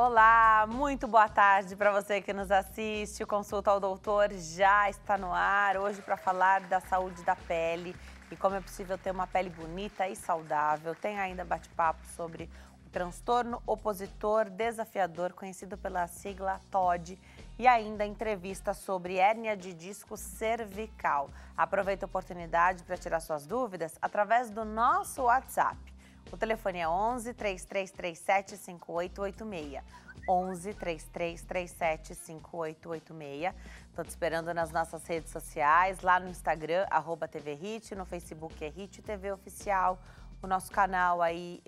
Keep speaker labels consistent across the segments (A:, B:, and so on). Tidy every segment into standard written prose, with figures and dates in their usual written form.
A: Olá, muito boa tarde para você que nos assiste. O Consulta ao Doutor já está no ar hoje para falar da saúde da pele e como é possível ter uma pele bonita e saudável. Tem ainda bate-papo sobre o transtorno opositor desafiador, conhecido pela sigla TOD, e ainda entrevista sobre hérnia de disco cervical. Aproveita a oportunidade para tirar suas dúvidas através do nosso WhatsApp. O telefone é 11 3337 5886. 11 3337 5886. Estou te esperando nas nossas redes sociais, lá no Instagram, @TVHit, no Facebook é Hit TV Oficial, o nosso canal aí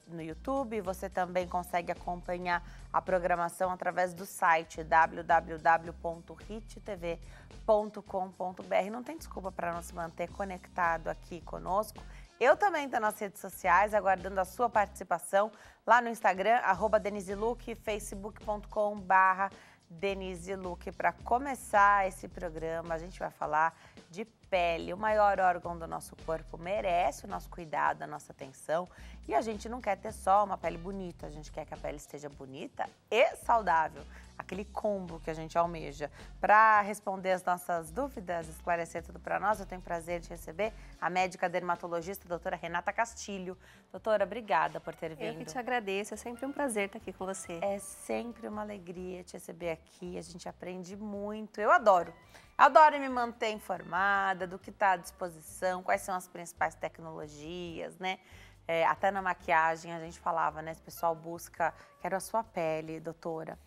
A: no YouTube. Você também consegue acompanhar a programação através do site www.hittv.com.br. Não tem desculpa para não se manter conectado aqui conosco. Eu também estou nas redes sociais, aguardando a sua participação lá no Instagram, @DeniseLuc, facebook.com/DeniseLuc. Para começar esse programa, a gente vai falar de pele. O maior órgão do nosso corpo merece o nosso cuidado, a nossa atenção. E a gente não quer ter só uma pele bonita, a gente quer que a pele esteja bonita e saudável. Aquele combo que a gente almeja. Para responder as nossas dúvidas, esclarecer tudo para nós, eu tenho o prazer de receber a médica dermatologista, doutora Renata Castilho. Doutora, obrigada por ter vindo.
B: Eu que te agradeço, é sempre um prazer estar aqui com você.
A: É sempre uma alegria te receber aqui, a gente aprende muito. Eu adoro me manter informada do que está à disposição, quais são as principais tecnologias, né? Até na maquiagem a gente falava, né? O pessoal busca, quero a sua pele, doutora.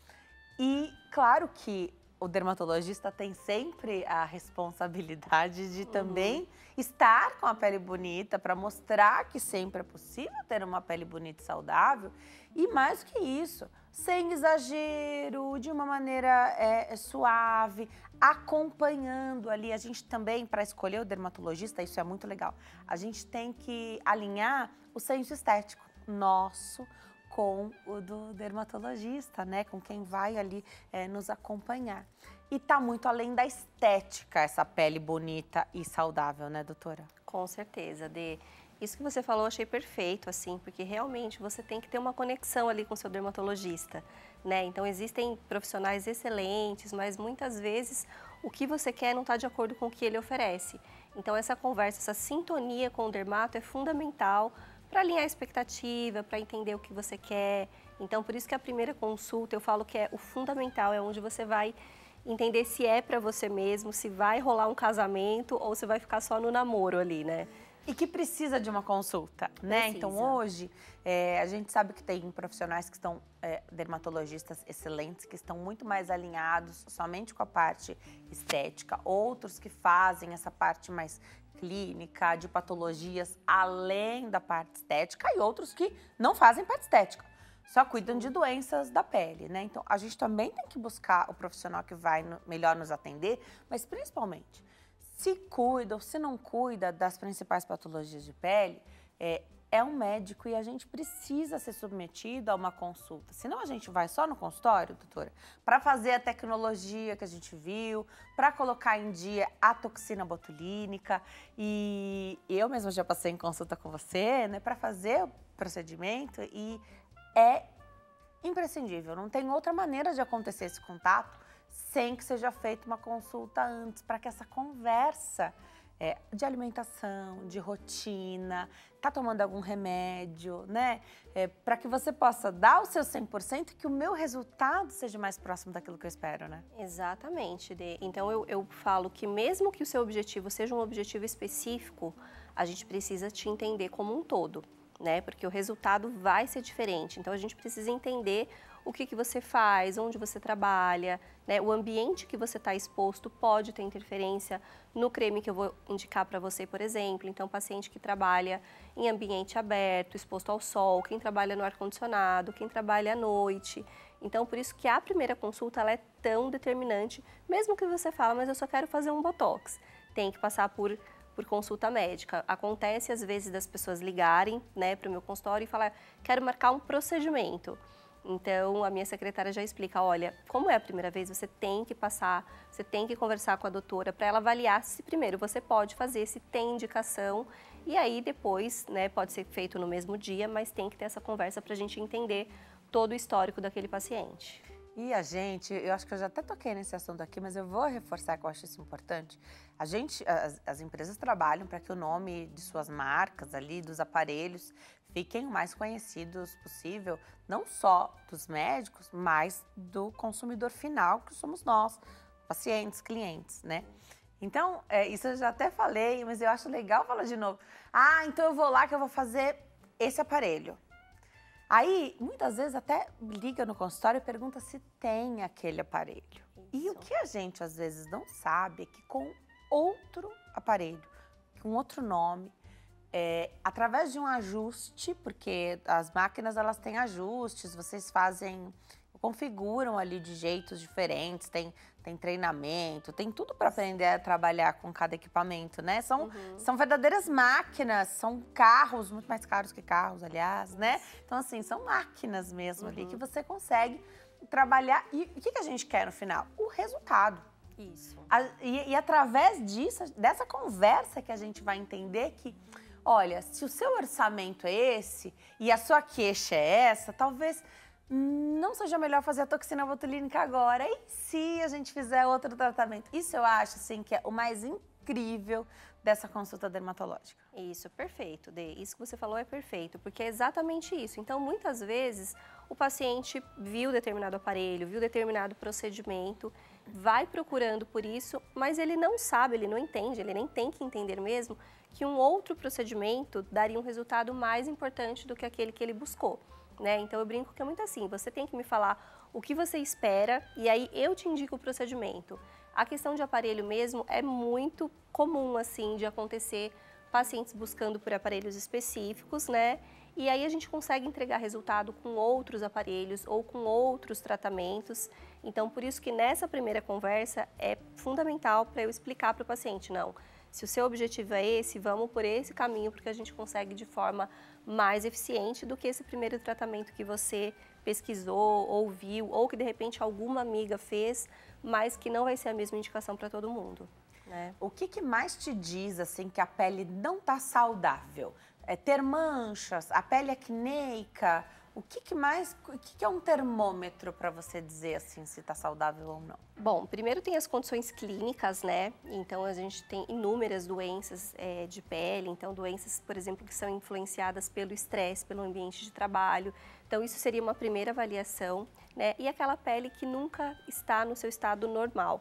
A: E claro que o dermatologista tem sempre a responsabilidade de também estar com a pele bonita para mostrar que sempre é possível ter uma pele bonita e saudável. E mais que isso, sem exagero, de uma maneira suave, acompanhando ali. A gente também, para escolher o dermatologista, isso é muito legal, a gente tem que alinhar o senso estético nosso com o do dermatologista, né? Com quem vai ali nos acompanhar. E tá muito além da estética essa pele bonita e saudável, né, doutora?
B: Com certeza, Dê. Isso que você falou eu achei perfeito, assim, porque realmente você tem que ter uma conexão ali com o seu dermatologista, né? Então existem profissionais excelentes, mas muitas vezes o que você quer não está de acordo com o que ele oferece. Então essa conversa, essa sintonia com o dermato é fundamental para alinhar a expectativa, para entender o que você quer. Então, por isso que a primeira consulta, eu falo que é o fundamental, é onde você vai entender se é para você mesmo, se vai rolar um casamento ou se vai ficar só no namoro ali, né?
A: E que precisa de uma consulta, né?
B: Precisa.
A: Então, hoje, a gente sabe que tem profissionais que estão, dermatologistas excelentes, que estão muito mais alinhados somente com a parte estética, outros que fazem essa parte mais clínica, de patologias além da parte estética, e outros que não fazem parte estética, só cuidam de doenças da pele, né? Então, a gente também tem que buscar o profissional que vai melhor nos atender, mas principalmente, se cuida ou se não cuida das principais patologias de pele, é um médico e a gente precisa ser submetido a uma consulta. Senão a gente vai só no consultório, doutora, para fazer a tecnologia que a gente viu, para colocar em dia a toxina botulínica. E eu mesma já passei em consulta com você, né, para fazer o procedimento e é imprescindível. Não tem outra maneira de acontecer esse contato sem que seja feita uma consulta antes, para que essa conversa de alimentação, de rotina, tá tomando algum remédio, né? Para que você possa dar o seu 100% e que o meu resultado seja mais próximo daquilo que eu espero, né?
B: Exatamente, Dê. Então eu falo que mesmo que o seu objetivo seja um objetivo específico, a gente precisa te entender como um todo, né? Porque o resultado vai ser diferente. Então a gente precisa entender o que você faz, onde você trabalha, né? O ambiente que você está exposto pode ter interferência no creme que eu vou indicar para você, por exemplo. Então, paciente que trabalha em ambiente aberto, exposto ao sol, quem trabalha no ar-condicionado, quem trabalha à noite. Então, por isso que a primeira consulta ela é tão determinante, mesmo que você fala, mas eu só quero fazer um botox. Tem que passar por consulta médica. Acontece às vezes das pessoas ligarem, né, para o meu consultório e falar, quero marcar um procedimento. Então, a minha secretária já explica, olha, como é a primeira vez, você tem que passar, você tem que conversar com a doutora para ela avaliar se primeiro você pode fazer, se tem indicação, e aí depois, né, pode ser feito no mesmo dia, mas tem que ter essa conversa para a gente entender todo o histórico daquele paciente.
A: E a gente, eu acho que eu já até toquei nesse assunto aqui, mas eu vou reforçar que eu acho isso importante. As empresas trabalham para que o nome de suas marcas ali, dos aparelhos, fiquem o mais conhecidos possível, não só dos médicos, mas do consumidor final, que somos nós, pacientes, clientes, né? Então, isso eu já até falei, mas eu acho legal falar de novo. Ah, então eu vou lá que eu vou fazer esse aparelho. Aí, muitas vezes, até liga no consultório e pergunta se tem aquele aparelho. Isso. E o que a gente, às vezes, não sabe é que com outro aparelho, com outro nome, através de um ajuste, porque as máquinas, elas têm ajustes, vocês configuram ali de jeitos diferentes, tem treinamento, tem tudo para aprender a trabalhar com cada equipamento, né? São verdadeiras máquinas, são carros, muito mais caros que carros, aliás, né? Então, assim, são máquinas mesmo ali que você consegue trabalhar. E o que a gente quer no final? O resultado.
B: Isso.
A: E através dessa conversa que a gente vai entender que, olha, se o seu orçamento é esse e a sua queixa é essa, talvez não seja melhor fazer a toxina botulínica agora. E se a gente fizer outro tratamento? Isso eu acho, assim, que é o mais incrível dessa consulta dermatológica.
B: Isso, perfeito, Dê. Isso que você falou é perfeito, porque é exatamente isso. Então, muitas vezes, o paciente viu determinado aparelho, viu determinado procedimento, vai procurando por isso, mas ele não sabe, ele não entende, ele nem tem que entender mesmo que um outro procedimento daria um resultado mais importante do que aquele que ele buscou. Né? Então eu brinco que é muito assim, você tem que me falar o que você espera e aí eu te indico o procedimento. A questão de aparelho mesmo é muito comum assim de acontecer, pacientes buscando por aparelhos específicos, né? E aí a gente consegue entregar resultado com outros aparelhos ou com outros tratamentos. Então por isso que nessa primeira conversa é fundamental para eu explicar para o paciente, não, se o seu objetivo é esse, vamos por esse caminho, porque a gente consegue de forma mais eficiente do que esse primeiro tratamento que você pesquisou, ouviu, ou que de repente alguma amiga fez, mas que não vai ser a mesma indicação para todo mundo. Né?
A: O que mais te diz, assim, que a pele não tá saudável? É ter manchas, a pele acneica? O que é um termômetro para você dizer, assim, se tá saudável ou não?
B: Bom, primeiro tem as condições clínicas, né? Então, a gente tem inúmeras doenças de pele. Então, doenças, por exemplo, que são influenciadas pelo estresse, pelo ambiente de trabalho. Então, isso seria uma primeira avaliação, né? E aquela pele que nunca está no seu estado normal.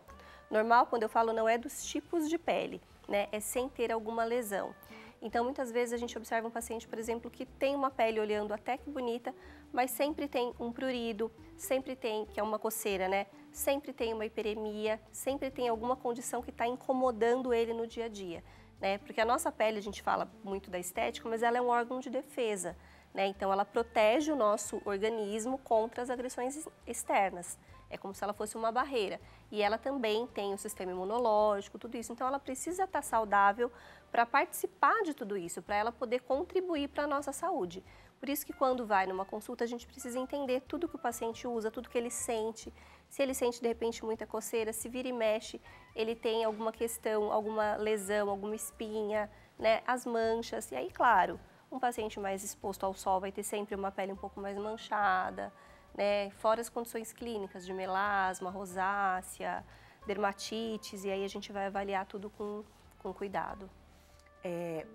B: Normal, quando eu falo, não é dos tipos de pele, né? É sem ter alguma lesão. Então, muitas vezes a gente observa um paciente, por exemplo, que tem uma pele olhando até que bonita, mas sempre tem um prurido, sempre tem, que é uma coceira, né? Sempre tem uma hiperemia, sempre tem alguma condição que está incomodando ele no dia a dia, né? Porque a nossa pele, a gente fala muito da estética, mas ela é um órgão de defesa, né? Então, ela protege o nosso organismo contra as agressões externas. É como se ela fosse uma barreira. E ela também tem o sistema imunológico, tudo isso. Então, ela precisa estar saudável para participar de tudo isso, para ela poder contribuir para a nossa saúde. Por isso que quando vai numa consulta, a gente precisa entender tudo que o paciente usa, tudo que ele sente. Se ele sente, de repente, muita coceira, se vira e mexe, ele tem alguma questão, alguma lesão, alguma espinha, né? As manchas. E aí, claro, um paciente mais exposto ao sol vai ter sempre uma pele um pouco mais manchada, né? Fora as condições clínicas de melasma, rosácea, dermatites, e aí a gente vai avaliar tudo com cuidado.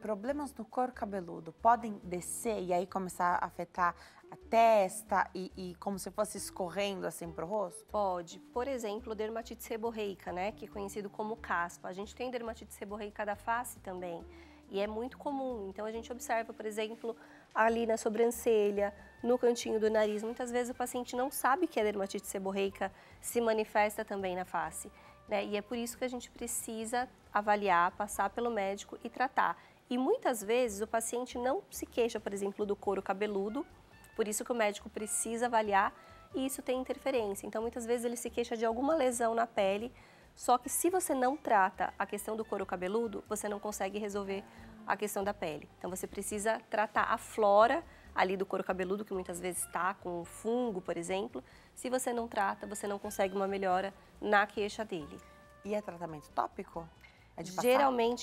A: Problemas no couro cabeludo podem descer e aí começar a afetar a testa e como se fosse escorrendo assim pro rosto?
B: Pode. Por exemplo, dermatite seborreica, né? Que é conhecido como caspa. A gente tem dermatite seborreica da face também. E é muito comum. Então, a gente observa, por exemplo, ali na sobrancelha, no cantinho do nariz. Muitas vezes o paciente não sabe que a dermatite seborreica se manifesta também na face, né? E é por isso que a gente precisa avaliar, passar pelo médico e tratar. E muitas vezes o paciente não se queixa, por exemplo, do couro cabeludo, por isso que o médico precisa avaliar e isso tem interferência. Então, muitas vezes ele se queixa de alguma lesão na pele, só que se você não trata a questão do couro cabeludo, você não consegue resolver a questão da pele. Então, você precisa tratar a flora ali do couro cabeludo, que muitas vezes está com fungo, por exemplo. Se você não trata, você não consegue uma melhora na queixa dele.
A: E é tratamento tópico? É de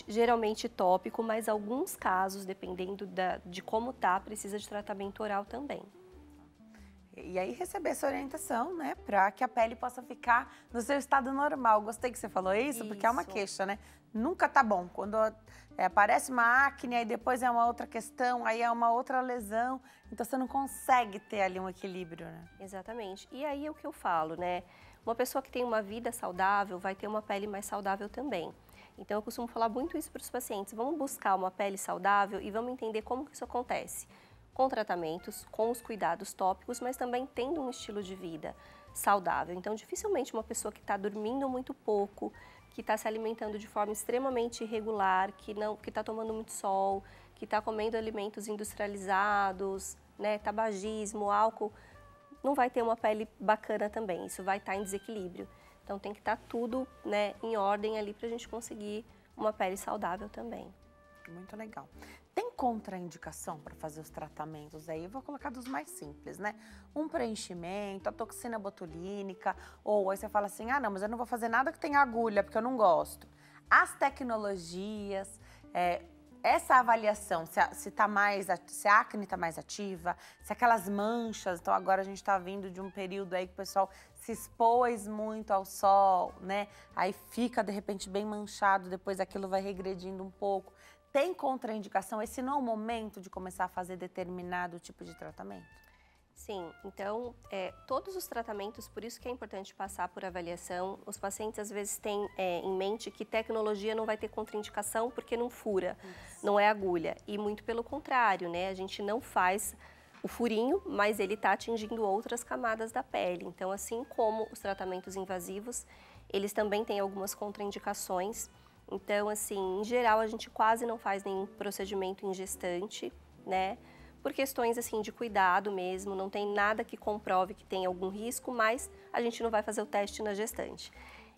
B: Geralmente tópico, mas alguns casos, dependendo de como tá, precisa de tratamento oral também.
A: E aí receber essa orientação, né, para que a pele possa ficar no seu estado normal. Gostei que você falou isso, porque é uma queixa, né? Nunca tá bom. Quando aparece uma acne, aí depois é uma outra questão, aí é uma outra lesão. Então você não consegue ter ali um equilíbrio, né?
B: Exatamente. E aí é o que eu falo, né? Uma pessoa que tem uma vida saudável vai ter uma pele mais saudável também. Então eu costumo falar muito isso para os pacientes. Vamos buscar uma pele saudável e vamos entender como que isso acontece. Com tratamentos, com os cuidados tópicos, mas também tendo um estilo de vida saudável. Então, dificilmente uma pessoa que está dormindo muito pouco, que está se alimentando de forma extremamente irregular, que está tomando muito sol, que está comendo alimentos industrializados, né, tabagismo, álcool, não vai ter uma pele bacana também. Isso vai estar em desequilíbrio. Então, tem que estar tudo, né, em ordem ali para a gente conseguir uma pele saudável também.
A: Muito legal. Tem contraindicação para fazer os tratamentos aí? Eu vou colocar dos mais simples, né? Um preenchimento, a toxina botulínica, ou aí você fala assim, ah, não, mas eu não vou fazer nada que tenha agulha, porque eu não gosto. As tecnologias, essa avaliação, se a acne está mais ativa, se aquelas manchas, então agora a gente está vindo de um período aí que o pessoal se expôs muito ao sol, né? Aí fica, de repente, bem manchado, depois aquilo vai regredindo um pouco. Tem contraindicação? Esse não é o momento de começar a fazer determinado tipo de tratamento?
B: Sim, então todos os tratamentos, por isso que é importante passar por avaliação. Os pacientes às vezes têm em mente que tecnologia não vai ter contraindicação porque não fura, não é agulha. E muito pelo contrário, né? A gente não faz o furinho, mas ele está atingindo outras camadas da pele. Então, assim como os tratamentos invasivos, eles também têm algumas contraindicações. Então, assim, em geral, a gente quase não faz nenhum procedimento em gestante, né? Por questões, assim, de cuidado mesmo, não tem nada que comprove que tem algum risco, mas a gente não vai fazer o teste na gestante.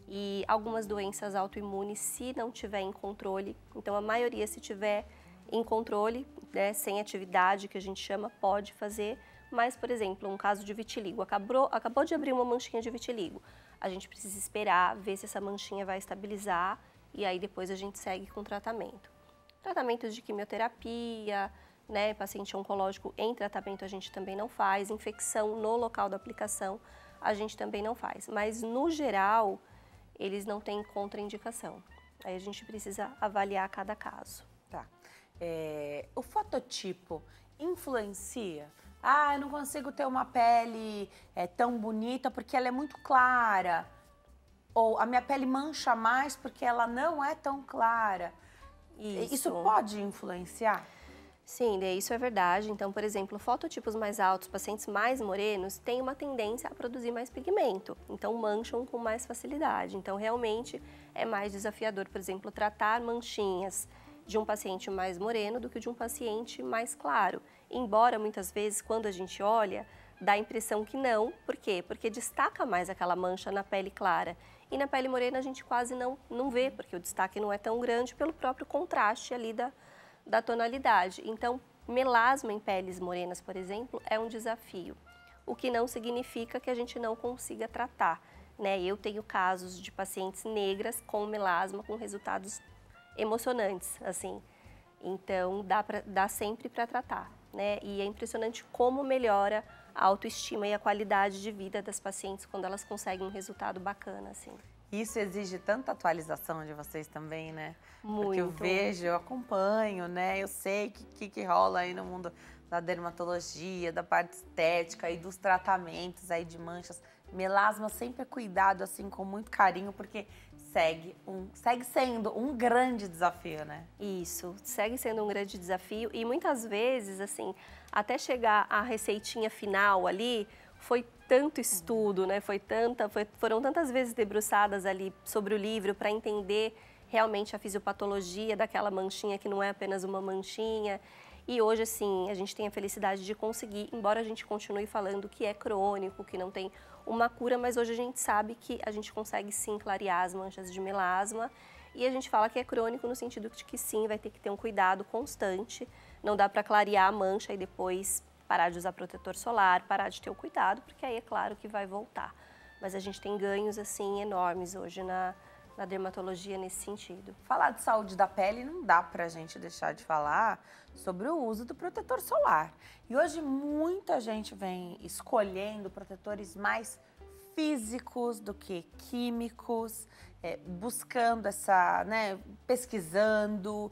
B: E algumas doenças autoimunes, se não tiver em controle, então a maioria, se tiver em controle, né, sem atividade, que a gente chama, pode fazer. Mas, por exemplo, um caso de vitiligo, acabou de abrir uma manchinha de vitiligo. A gente precisa esperar, ver se essa manchinha vai estabilizar, e aí depois a gente segue com tratamento. Tratamentos de quimioterapia, né, paciente oncológico em tratamento a gente também não faz, infecção no local da aplicação a gente também não faz. Mas no geral, eles não têm contraindicação. Aí a gente precisa avaliar cada caso.
A: Tá. O fototipo influencia? Ah, eu não consigo ter uma pele tão bonita porque ela é muito clara. Ou a minha pele mancha mais porque ela não é tão clara. Isso pode influenciar?
B: Sim, isso é verdade. Então, por exemplo, fototipos mais altos, pacientes mais morenos, têm uma tendência a produzir mais pigmento. Então, mancham com mais facilidade. Então, realmente, é mais desafiador, por exemplo, tratar manchinhas de um paciente mais moreno do que de um paciente mais claro. Embora, muitas vezes, quando a gente olha, dá a impressão que não. Por quê? Porque destaca mais aquela mancha na pele clara. E na pele morena a gente quase não vê, porque o destaque não é tão grande pelo próprio contraste ali da tonalidade. Então, melasma em peles morenas, por exemplo, é um desafio. O que não significa que a gente não consiga tratar, né? Eu tenho casos de pacientes negras com melasma com resultados emocionantes, assim. Então, dá sempre para tratar, né? E é impressionante como melhora a autoestima e a qualidade de vida das pacientes quando elas conseguem um resultado bacana, assim.
A: Isso exige tanta atualização de vocês também, né?
B: Muito.
A: Porque eu vejo, eu acompanho, né? Eu sei que rola aí no mundo da dermatologia, da parte estética e dos tratamentos aí de manchas. Melasma sempre é cuidado, assim, com muito carinho, porque segue sendo um grande desafio, né?
B: Isso, segue sendo um grande desafio e muitas vezes, assim, até chegar à receitinha final ali, foi tanto estudo, né? Foram tantas vezes debruçadas ali sobre o livro para entender realmente a fisiopatologia daquela manchinha que não é apenas uma manchinha. E hoje, assim, a gente tem a felicidade de conseguir, embora a gente continue falando que é crônico, que não tem uma cura, mas hoje a gente sabe que a gente consegue sim clarear as manchas de melasma. E a gente fala que é crônico no sentido de que sim, vai ter que ter um cuidado constante. Não dá para clarear a mancha e depois parar de usar protetor solar, parar de ter o cuidado, porque aí é claro que vai voltar. Mas a gente tem ganhos, assim, enormes hoje na na dermatologia nesse sentido.
A: Falar de saúde da pele não dá pra gente deixar de falar sobre o uso do protetor solar. E hoje muita gente vem escolhendo protetores mais físicos do que químicos, buscando essa, né, pesquisando,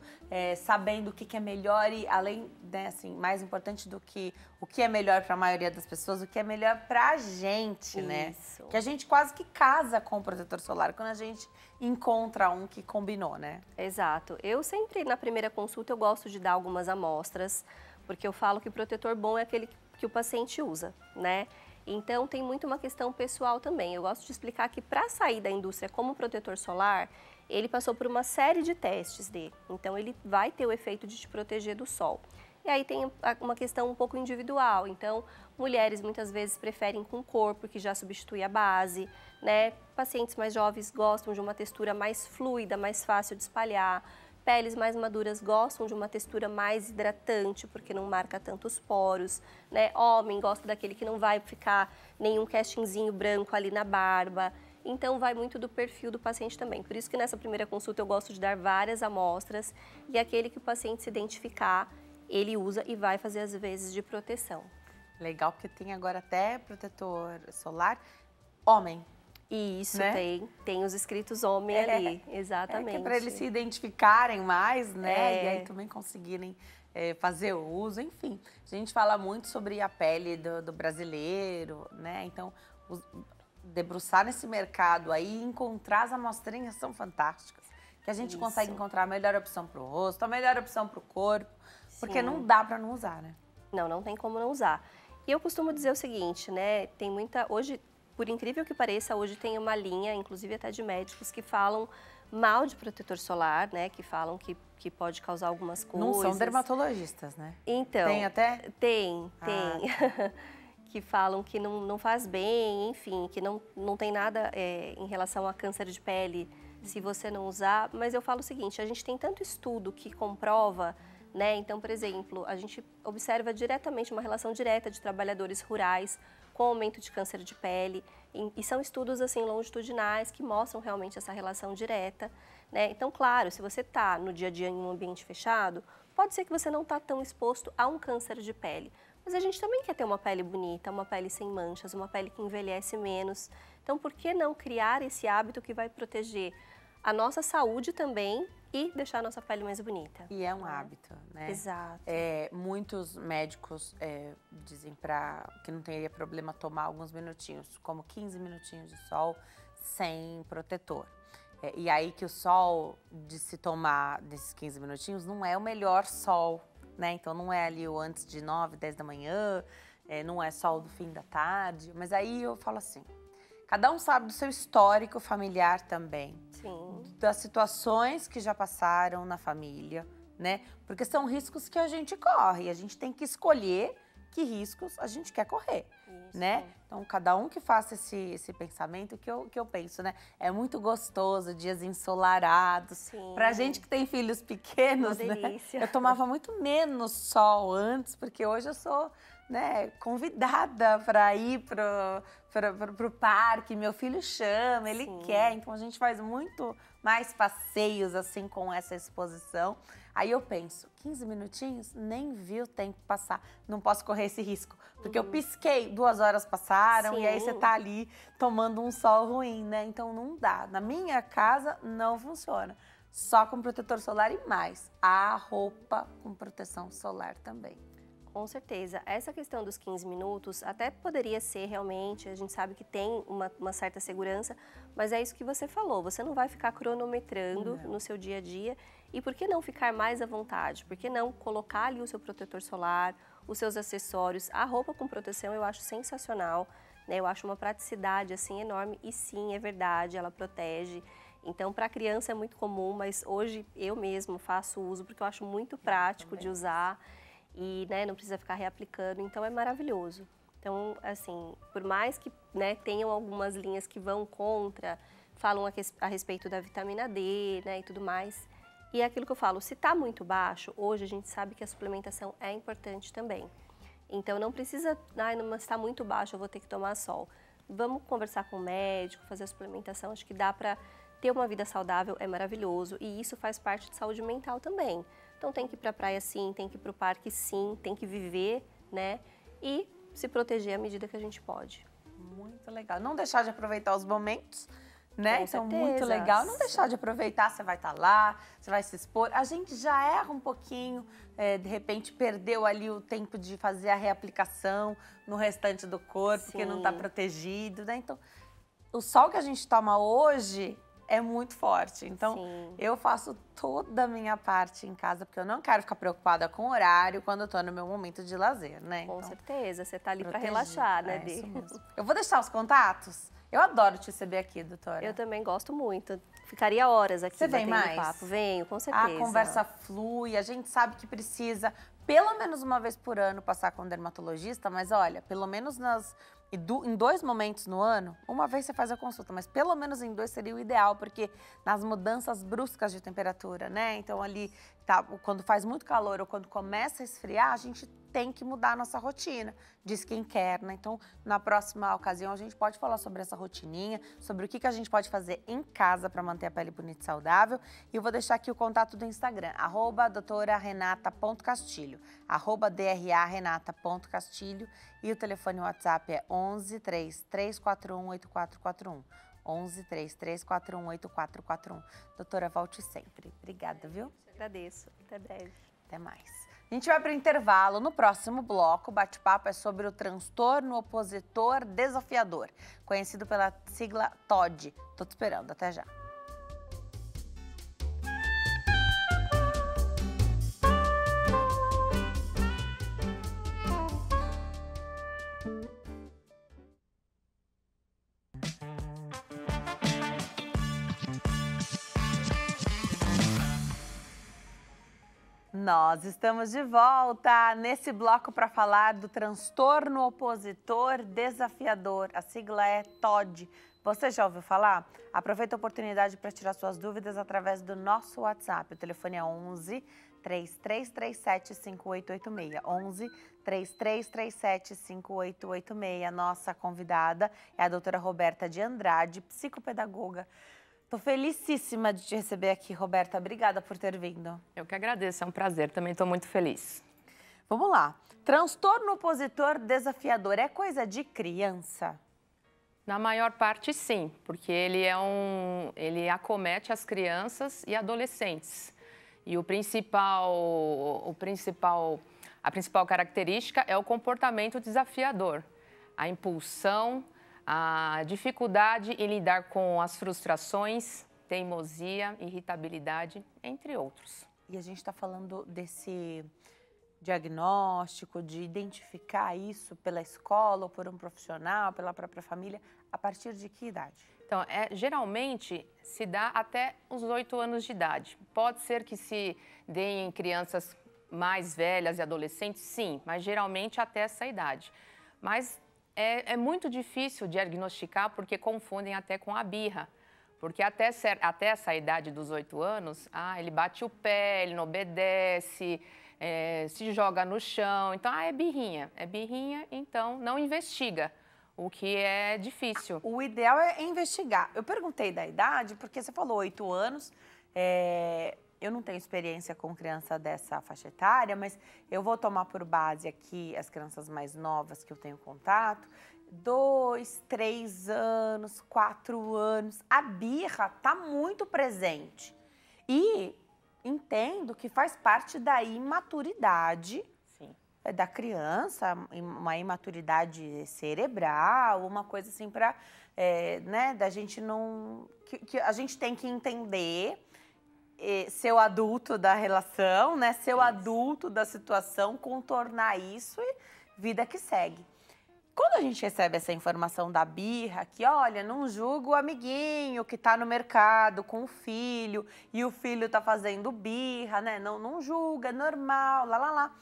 A: sabendo o que é melhor e além, né, assim, mais importante do que o que é melhor para a maioria das pessoas, o que é melhor para a gente, né? Que a gente quase que casa com o protetor solar quando a gente encontra um que combinou, né?
B: Exato. Eu sempre, na primeira consulta, eu gosto de dar algumas amostras, porque eu falo que o protetor bom é aquele que o paciente usa, né? Então, tem muito uma questão pessoal também. Eu gosto de explicar que para sair da indústria como protetor solar, ele passou por uma série de testes dele. Então, ele vai ter o efeito de te proteger do sol. E aí tem uma questão um pouco individual. Então, mulheres muitas vezes preferem com corpo, que já substitui a base, né? Pacientes mais jovens gostam de uma textura mais fluida, mais fácil de espalhar. Peles mais maduras gostam de uma textura mais hidratante, porque não marca tantos poros, né? Homem gosta daquele que não vai ficar nenhum castingzinho branco ali na barba. Então, vai muito do perfil do paciente também. Por isso que nessa primeira consulta eu gosto de dar várias amostras e aquele que o paciente se identificar, ele usa e vai fazer as vezes de proteção.
A: Legal, porque tem agora até protetor solar homem.
B: Isso,
A: né?
B: tem os escritos homem ali, exatamente.
A: Que é para eles se identificarem mais, né? E aí também conseguirem fazer o uso, enfim. A gente fala muito sobre a pele do brasileiro, né? Então, debruçar nesse mercado aí e encontrar as amostrinhas são fantásticas. Que a gente consegue encontrar a melhor opção para o rosto, a melhor opção para o corpo, porque não dá para não usar, né?
B: Não tem como não usar. E eu costumo dizer o seguinte, né? Tem muita... Hoje, por incrível que pareça, hoje tem uma linha, inclusive até de médicos, que falam mal de protetor solar, né? Que falam que pode causar algumas coisas.
A: Não são dermatologistas, né?
B: Então...
A: Tem até?
B: Tem. Que falam que não faz bem, enfim, que não tem nada em relação a câncer de pele se você não usar. Mas eu falo o seguinte, a gente tem tanto estudo que comprova, né? Então, por exemplo, a gente observa diretamente uma relação direta de trabalhadores rurais com aumento de câncer de pele, e são estudos assim longitudinais que mostram realmente essa relação direta, né? Então, claro, se você está no dia a dia em um ambiente fechado, pode ser que você não está tão exposto a um câncer de pele, mas a gente também quer ter uma pele bonita, uma pele sem manchas, uma pele que envelhece menos. Então, por que não criar esse hábito que vai proteger a nossa saúde também e deixar a nossa pele mais bonita?
A: E é um hábito, né?
B: Exato.
A: Muitos médicos dizem que não teria problema tomar alguns minutinhos, como 15 minutinhos de sol sem protetor. E aí que o sol de se tomar desses 15 minutinhos não é o melhor sol, né? Então não é ali o antes de 9, 10 da manhã, não é sol do fim da tarde. Mas aí eu falo assim, cada um sabe do seu histórico familiar também.
B: Sim.
A: Das situações que já passaram na família, né? Porque são riscos que a gente corre. E a gente tem que escolher que riscos a gente quer correr, né? Então, cada um que faça esse pensamento que eu penso, né? É muito gostoso, dias ensolarados.
B: Sim.
A: Pra gente que tem filhos pequenos,
B: uma delícia.
A: Né? Eu tomava muito menos sol antes, porque hoje eu sou, né, convidada para ir pro parque, meu filho chama, ele quer, então a gente faz muito mais passeios assim com essa exposição. Aí eu penso, 15 minutinhos, nem vi o tempo passar, não posso correr esse risco, porque eu pisquei, 2 horas passaram e aí você tá ali tomando um sol ruim, né? Então não dá, na minha casa não funciona, só com protetor solar e mais, a roupa com proteção solar também.
B: Com certeza. Essa questão dos 15 minutos até poderia ser realmente, a gente sabe que tem uma certa segurança, mas é isso que você falou, você não vai ficar cronometrando no seu dia a dia. E por que não ficar mais à vontade? Por que não colocar ali o seu protetor solar, os seus acessórios? A roupa com proteção eu acho sensacional, né? Eu acho uma praticidade assim enorme e sim, é verdade, ela protege. Então, para criança é muito comum, mas hoje eu mesmo faço uso porque eu acho muito prático de usar. E né, não precisa ficar reaplicando, então é maravilhoso. Então, assim, por mais que né, tenham algumas linhas que vão contra, falam a respeito da vitamina D né, e tudo mais, e é aquilo que eu falo, se está muito baixo, hoje a gente sabe que a suplementação é importante também. Então, não precisa, mas está muito baixo, eu vou ter que tomar sol. Vamos conversar com o médico, fazer a suplementação, acho que dá para ter uma vida saudável é maravilhoso e isso faz parte de saúde mental também. Então tem que ir para a praia sim, tem que ir para o parque sim, tem que viver, né? E se proteger à medida que a gente pode.
A: Muito legal. Não deixar de aproveitar os momentos, né?
B: Com
A: Então,
B: certeza.
A: muito legal. Não deixar de aproveitar, você vai estar lá, você vai se expor. A gente já erra um pouquinho, de repente perdeu ali o tempo de fazer a reaplicação no restante do corpo, porque não está protegido, né? Então, o sol que a gente toma hoje é muito forte. Então, eu faço toda a minha parte em casa, porque eu não quero ficar preocupada com o horário quando eu tô no meu momento de lazer, né?
B: Com
A: então,
B: certeza, você tá ali para relaxar, né, Dê?
A: Isso mesmo. Eu vou deixar os contatos. Eu adoro te receber aqui, doutora.
B: Eu também gosto muito. Ficaria horas aqui batendo
A: mais?
B: papo. Venho, com certeza.
A: A conversa flui, a gente sabe que precisa, pelo menos uma vez por ano, passar com um dermatologista, mas olha, pelo menos em 2 momentos no ano, uma vez você faz a consulta, mas pelo menos em 2 seria o ideal, porque nas mudanças bruscas de temperatura, né? Então ali, quando faz muito calor ou quando começa a esfriar, a gente tem que mudar a nossa rotina de skincare, né? Então, na próxima ocasião, a gente pode falar sobre essa rotininha, sobre o que a gente pode fazer em casa para manter a pele bonita e saudável. E eu vou deixar aqui o contato do Instagram, @doutorarenata.castilho, @drarenata.castilho, e o telefone WhatsApp é 11 3341 8441. 11 3341 8441. Doutora, volte sempre. Obrigada, viu?
B: Eu agradeço. Até breve.
A: Até mais. A gente vai para o intervalo. No próximo bloco, o bate-papo é sobre o transtorno opositor desafiador, conhecido pela sigla TOD. Tô te esperando. Até já. Nós estamos de volta nesse bloco para falar do transtorno opositor desafiador. A sigla é TOD. Você já ouviu falar? Aproveita a oportunidade para tirar suas dúvidas através do nosso WhatsApp. O telefone é 11 3337 5886. 11 3337 5886. Nossa convidada é a doutora Roberta de Andrade, psicopedagoga. Tô felicíssima de te receber aqui, Roberta. Obrigada por ter vindo.
C: Eu que agradeço, é um prazer. Também estou muito feliz.
A: Vamos lá. Transtorno opositor desafiador é coisa de criança?
C: Na maior parte, sim, porque ele acomete as crianças e adolescentes. E a principal característica é o comportamento desafiador, a impulsão, a dificuldade em lidar com as frustrações, teimosia, irritabilidade, entre outros.
A: E a gente está falando desse diagnóstico, de identificar isso pela escola ou por um profissional, pela própria família, a partir de que idade?
C: Então, geralmente se dá até os 8 anos de idade. Pode ser que se dê em crianças mais velhas e adolescentes, sim, mas geralmente até essa idade. Mas é muito difícil diagnosticar porque confundem até com a birra. Porque até essa idade dos 8 anos, ele bate o pé, ele não obedece, se joga no chão. Então, é birrinha, então não investiga, o que é difícil.
A: O ideal é investigar. Eu perguntei da idade porque você falou 8 anos, eu não tenho experiência com criança dessa faixa etária, mas eu vou tomar por base aqui as crianças mais novas que eu tenho contato. 2, 3 anos, 4 anos. A birra tá muito presente. E entendo que faz parte da imaturidade da criança, uma imaturidade cerebral, uma coisa assim para, né, da gente não... que a gente tem que entender... ser o adulto da relação, né? Ser o adulto da situação, contornar isso e vida que segue. Quando a gente recebe essa informação da birra, que olha, não julga o amiguinho que tá no mercado com o filho e o filho tá fazendo birra, né? Não julga, é normal, lá.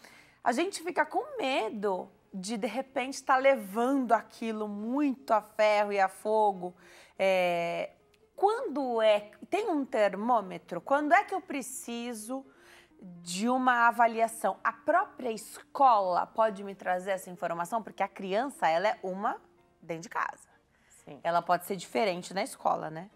A: A gente fica com medo de repente, estar levando aquilo muito a ferro e a fogo. Tem um termômetro? Quando é que eu preciso de uma avaliação? A própria escola pode me trazer essa informação? Porque a criança, ela é uma dentro de casa.
C: Sim.
A: Ela pode ser diferente na escola, né?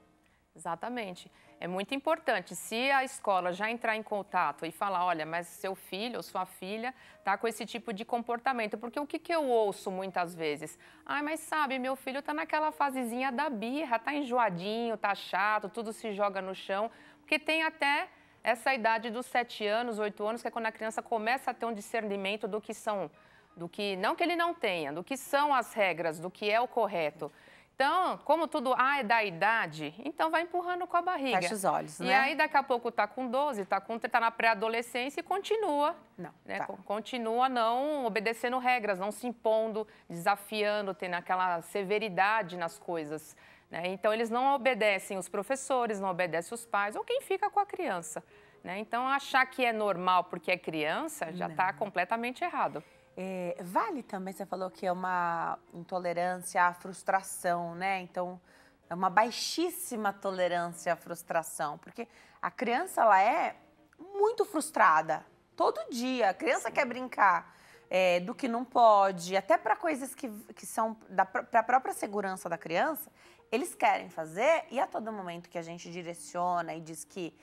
C: Exatamente. É muito importante, se a escola já entrar em contato e falar, olha, mas seu filho ou sua filha está com esse tipo de comportamento, porque o que eu ouço muitas vezes? Ah, mas sabe, meu filho está naquela fasezinha da birra, está enjoadinho, está chato, tudo se joga no chão, porque tem até essa idade dos 7 anos, 8 anos, que é quando a criança começa a ter um discernimento do que são, não que ele não tenha, do que são as regras, do que é o correto. Então, como tudo é da idade, então vai empurrando com a barriga.
A: Fecha os olhos, né?
C: E aí, daqui a pouco, tá com 12, tá na pré-adolescência e continua.
A: Não,
C: né?
A: tá.
C: Continua não obedecendo regras, não se impondo, desafiando, tendo aquela severidade nas coisas. Né? Então, eles não obedecem os professores, não obedecem os pais ou quem fica com a criança. Né? Então, achar que é normal porque é criança já está completamente errado.
A: Vale também, você falou que é uma intolerância à frustração, né? Então, é uma baixíssima tolerância à frustração, porque a criança, ela é muito frustrada todo dia. A criança quer brincar do que não pode, até para coisas que são para a própria segurança da criança, eles querem fazer e a todo momento que a gente direciona e diz que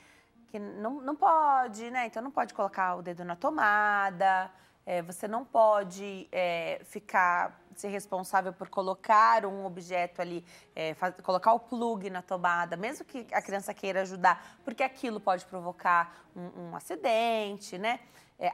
A: não pode, né? Então, não pode colocar o dedo na tomada. Você não pode ser responsável por colocar um objeto ali, colocar o plug na tomada, mesmo que a criança queira ajudar, porque aquilo pode provocar um acidente, né?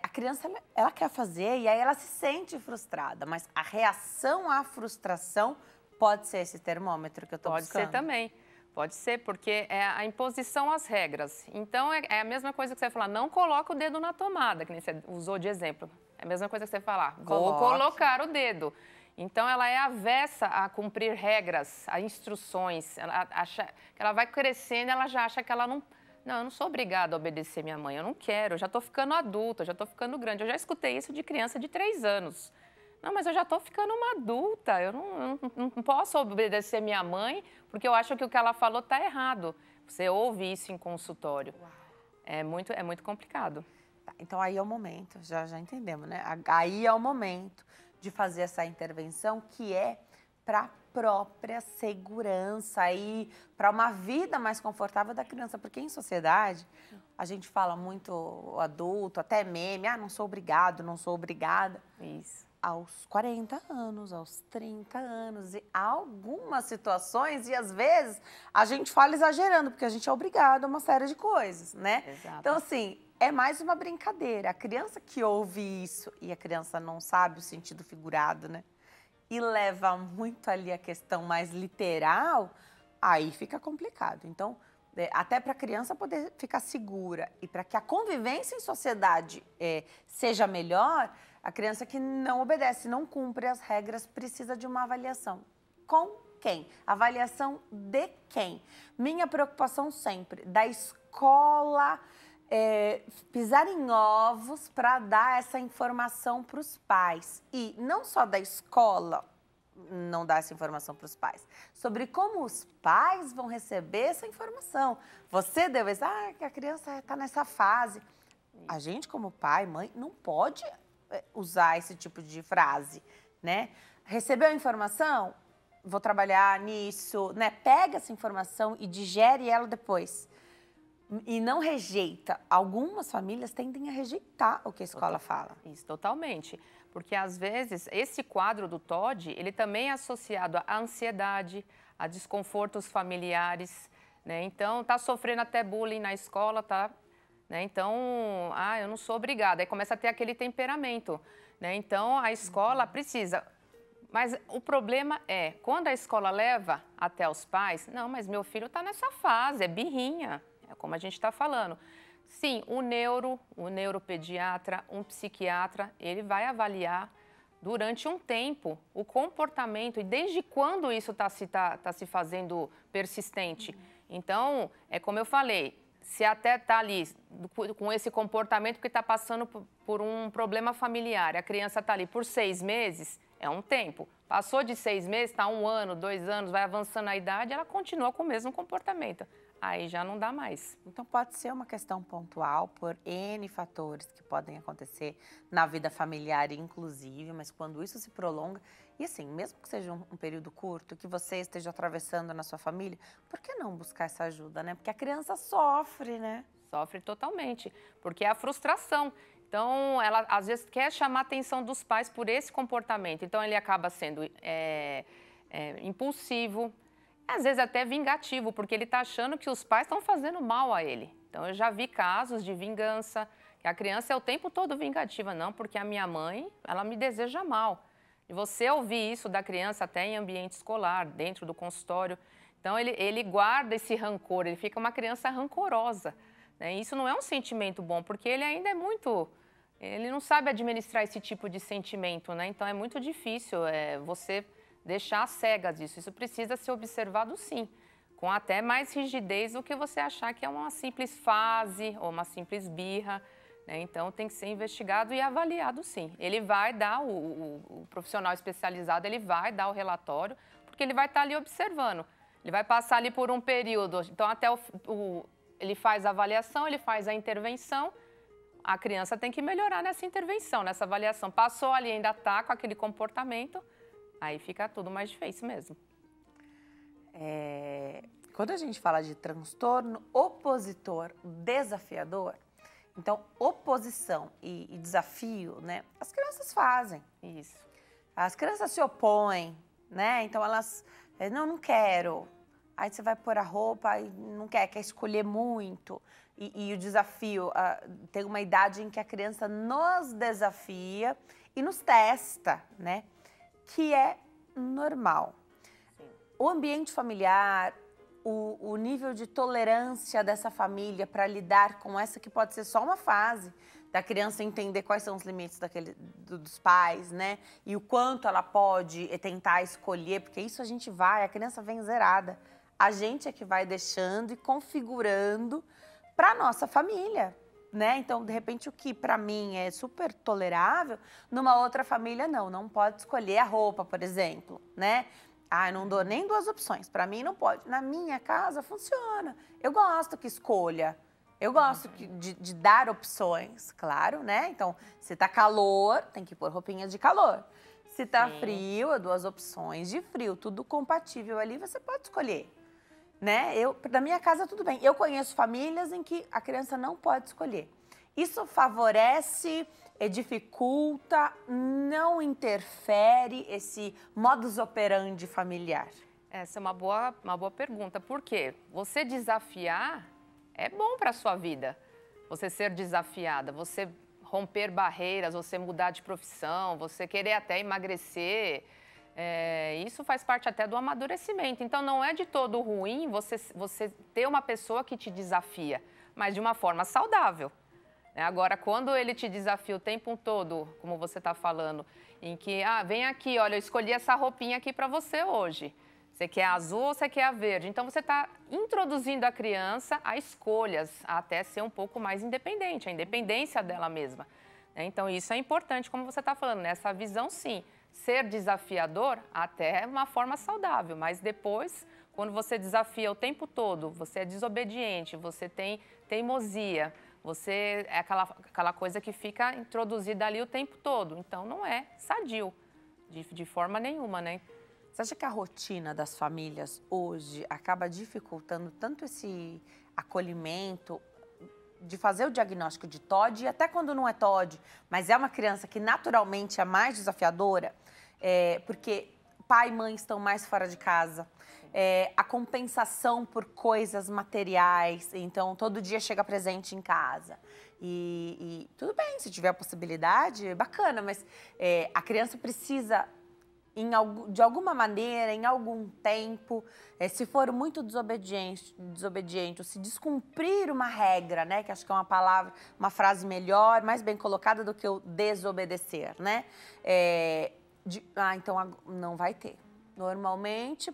A: A criança, ela quer fazer e aí ela se sente frustrada, mas a reação à frustração pode ser esse termômetro que eu estou buscando.
C: Pode ser também. Pode ser, porque é a imposição às regras. Então, é a mesma coisa que você falar, não coloca o dedo na tomada, que nem você usou de exemplo. É a mesma coisa que você falar, vou colocar o dedo. Então, ela é avessa a cumprir regras, a instruções. Ela vai crescendo, ela já acha que ela não... Não, eu não sou obrigada a obedecer minha mãe, eu não quero, eu já estou ficando adulta, eu já estou ficando grande. Eu já escutei isso de criança de 3 anos. Não, mas eu já estou ficando uma adulta, eu não posso obedecer minha mãe, porque eu acho que o que ela falou está errado. Você ouve isso em consultório. Uau. É muito complicado.
A: Tá, então, aí é o momento, já entendemos, né? Aí é o momento de fazer essa intervenção que é para a própria segurança e para uma vida mais confortável da criança. Porque em sociedade, a gente fala muito adulto, até meme, não sou obrigado, não sou obrigada.
C: Isso.
A: Aos 40 anos, aos 30 anos, e há algumas situações, e às vezes a gente fala exagerando, porque a gente é obrigado a uma série de coisas, né?
C: Exato.
A: Então, assim, é mais uma brincadeira. A criança que ouve isso, e a criança não sabe o sentido figurado, né? E leva muito ali a questão mais literal, aí fica complicado. Então, até para a criança poder ficar segura e para que a convivência em sociedade seja melhor, a criança que não obedece, não cumpre as regras, precisa de uma avaliação. Com quem? Avaliação de quem? Minha preocupação sempre, da escola pisar em ovos para dar essa informação para os pais. E não só da escola não dar essa informação para os pais, sobre como os pais vão receber essa informação. Você deve dizer, que a criança está nessa fase. A gente, como pai, mãe, não pode usar esse tipo de frase, né? Recebeu a informação? Vou trabalhar nisso, né? Pega essa informação e digere ela depois. E não rejeita. Algumas famílias tendem a rejeitar o que a escola fala.
C: Isso, totalmente. Porque, às vezes, esse quadro do TOD, ele também é associado à ansiedade, a desconfortos familiares, né? Então, tá sofrendo até bullying na escola, tá? Né? Então, eu não sou obrigada. Aí começa a ter aquele temperamento, né? Então, a escola precisa... Mas o problema é, quando a escola leva até os pais, não, mas meu filho está nessa fase, é birrinha, é como a gente está falando. Sim, o neuropediatra, um psiquiatra, ele vai avaliar durante um tempo o comportamento e desde quando isso está se fazendo persistente. Então, é como eu falei, se até está ali com esse comportamento que está passando por um problema familiar, a criança está ali por 6 meses, é um tempo. Passou de 6 meses, está 1 ano, 2 anos, vai avançando a idade, ela continua com o mesmo comportamento. Aí já não dá mais.
A: Então pode ser uma questão pontual por N fatores que podem acontecer na vida familiar, inclusive, mas quando isso se prolonga, e assim, mesmo que seja um período curto, que você esteja atravessando na sua família, por que não buscar essa ajuda, né? Porque a criança sofre, né?
C: Sofre totalmente, porque é a frustração. Então, ela às vezes quer chamar a atenção dos pais por esse comportamento. Então, ele acaba sendo impulsivo, às vezes até vingativo, porque ele está achando que os pais estão fazendo mal a ele. Então, eu já vi casos de vingança, que a criança é o tempo todo vingativa. Não, porque a minha mãe, ela me deseja mal. E você ouvir isso da criança até em ambiente escolar, dentro do consultório. Então, ele guarda esse rancor, ele fica uma criança rancorosa. Né? Isso não é um sentimento bom, porque ele ainda é muito... Ele não sabe administrar esse tipo de sentimento, né? Então, é muito difícil você deixar às cegas isso. Isso precisa ser observado, sim, com até mais rigidez do que você achar que é uma simples fase ou uma simples birra. Né? Então, tem que ser investigado e avaliado, sim. Ele vai dar, o profissional especializado, ele vai dar o relatório, porque ele vai estar ali observando. Ele vai passar ali por um período. Então, até ele faz a avaliação, ele faz a intervenção. A criança tem que melhorar nessa intervenção, nessa avaliação. Passou ali, ainda está com aquele comportamento, aí fica tudo mais difícil mesmo.
A: Quando a gente fala de transtorno opositor desafiador, então oposição e desafio, né? As crianças fazem.
C: Isso.
A: As crianças se opõem, né? Então elas, não quero. Aí você vai pôr a roupa e não quer escolher muito. E o desafio, tem uma idade em que a criança nos desafia e nos testa, né? Que é normal. Sim. O ambiente familiar, o nível de tolerância dessa família para lidar com essa que pode ser só uma fase da criança entender quais são os limites dos pais, né? E o quanto ela pode tentar escolher, porque isso a criança vem zerada. A gente é que vai deixando e configurando para nossa família, né? Então, de repente, o que para mim é super tolerável, numa outra família não pode escolher a roupa, por exemplo, né? Eu não dou nem 2 opções, para mim não pode. Na minha casa funciona, eu gosto que escolha, eu gosto de dar opções, claro, né? Então, se tá calor, tem que pôr roupinha de calor. Se tá frio, 2 opções de frio, tudo compatível ali, você pode escolher. Né? Na minha casa, tudo bem. Eu conheço famílias em que a criança não pode escolher. Isso favorece, dificulta, não interfere esse modus operandi familiar?
C: Essa é uma boa pergunta. Por quê? Você desafiar é bom para a sua vida. Você ser desafiada, você romper barreiras, você mudar de profissão, você querer até emagrecer... isso faz parte até do amadurecimento. Então, não é de todo ruim você ter uma pessoa que te desafia, mas de uma forma saudável. Agora, quando ele te desafia o tempo todo, como você está falando, em que, vem aqui, olha, eu escolhi essa roupinha aqui para você hoje. Você quer a azul ou você quer a verde? Então, você está introduzindo a criança a escolhas, a até ser um pouco mais independente, a independência dela mesma. Então, isso é importante, como você está falando, nessa visão, sim. Ser desafiador até é uma forma saudável, mas depois, quando você desafia o tempo todo, você é desobediente, você tem teimosia, você é aquela coisa que fica introduzida ali o tempo todo. Então, não é sadio, de forma nenhuma, né?
A: Você acha que a rotina das famílias hoje acaba dificultando tanto esse acolhimento, de fazer o diagnóstico de TOD, e até quando não é TOD, mas é uma criança que naturalmente é mais desafiadora, porque pai e mãe estão mais fora de casa, a compensação por coisas materiais, então todo dia chega presente em casa. E tudo bem, se tiver a possibilidade, bacana, mas a criança precisa... de alguma maneira, em algum tempo, se for muito desobediente, ou se descumprir uma regra, né, que acho que é uma frase melhor, mais bem colocada do que o desobedecer, né, então não vai ter. Normalmente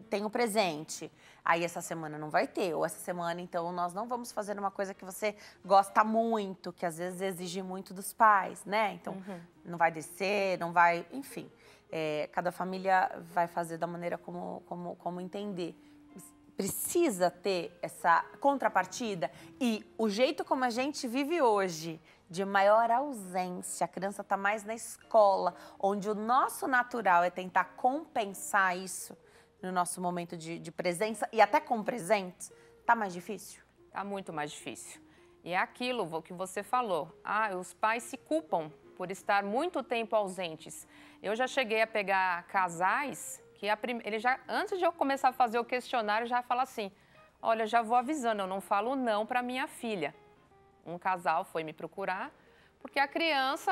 A: tem o presente, aí essa semana não vai ter, ou essa semana então nós não vamos fazer uma coisa que você gosta muito, que às vezes exige muito dos pais, né? Então não vai descer, não vai, enfim. cada família vai fazer da maneira como entender. Precisa ter essa contrapartida e o jeito como a gente vive hoje, de maior ausência, a criança está mais na escola, onde o nosso natural é tentar compensar isso no nosso momento de presença e até com presentes, tá mais difícil?
C: Tá muito mais difícil. E é aquilo que você falou, os pais se culpam por estar muito tempo ausentes. Eu já cheguei a pegar casais que ele já, antes de eu começar a fazer o questionário, já fala assim, olha, já vou avisando, eu não falo não para minha filha. Um casal foi me procurar, porque a criança,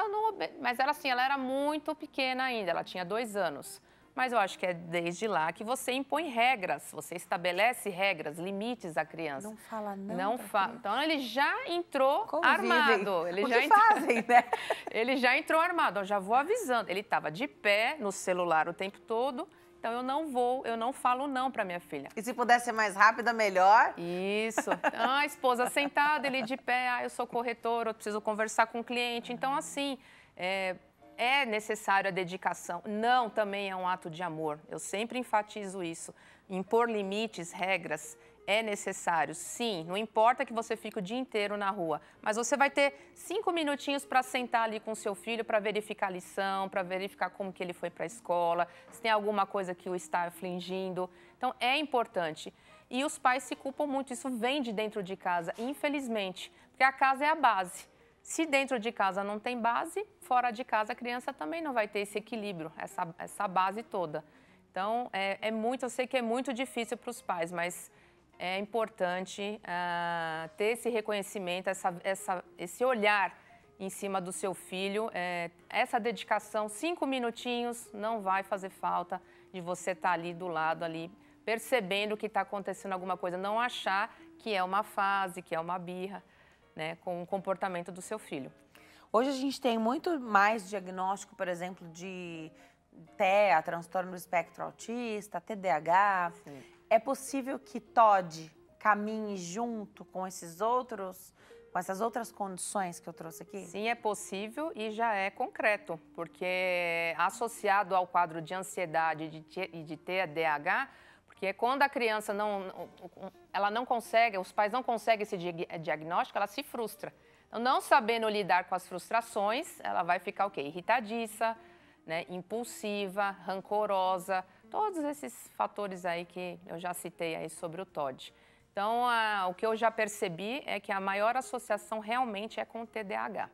C: mas ela era muito pequena ainda, ela tinha 2 anos. Mas eu acho que é desde lá que você impõe regras, você estabelece regras, limites à criança.
A: Não fala não.
C: Não fala. Então ele já entrou armado. Ele
A: fazem, né?
C: Ele já entrou armado, eu já vou avisando. Ele estava de pé no celular o tempo todo. Então, eu não falo não para minha filha.
A: E se puder ser mais rápida, melhor?
C: Isso. A esposa sentada, ele de pé, eu sou corretor, eu preciso conversar com o cliente. Então, assim, é necessário a dedicação. Não também é um ato de amor. Eu sempre enfatizo isso. Impor limites, regras, é necessário, sim. Não importa que você fique o dia inteiro na rua, mas você vai ter 5 minutinhos para sentar ali com o seu filho para verificar a lição, para verificar como que ele foi para a escola, se tem alguma coisa que o está afligindo. Então, é importante. E os pais se culpam muito, isso vem de dentro de casa, infelizmente, porque a casa é a base. Se dentro de casa não tem base, fora de casa a criança também não vai ter esse equilíbrio, essa base toda. Então, eu sei que é muito difícil para os pais, mas é importante ter esse reconhecimento, esse olhar em cima do seu filho. Essa dedicação, 5 minutinhos, não vai fazer falta de você estar ali do lado, ali, percebendo que está acontecendo alguma coisa. Não achar que é uma fase, que é uma birra, né, com o comportamento do seu filho.
A: Hoje a gente tem muito mais diagnóstico, por exemplo, de TEA, transtorno do espectro autista, TDAH.
C: Sim.
A: É possível que TOD caminhe junto com essas outras condições que eu trouxe aqui?
C: Sim, é possível e já é concreto, porque associado ao quadro de ansiedade e de TDAH, porque quando a criança ela não consegue, os pais não conseguem esse diagnóstico, ela se frustra. Então, não sabendo lidar com as frustrações, ela vai ficar o quê? Irritadiça, né? Impulsiva, rancorosa, todos esses fatores aí que eu já citei aí sobre o TOD. Então, o que eu já percebi é que a maior associação realmente é com o TDAH.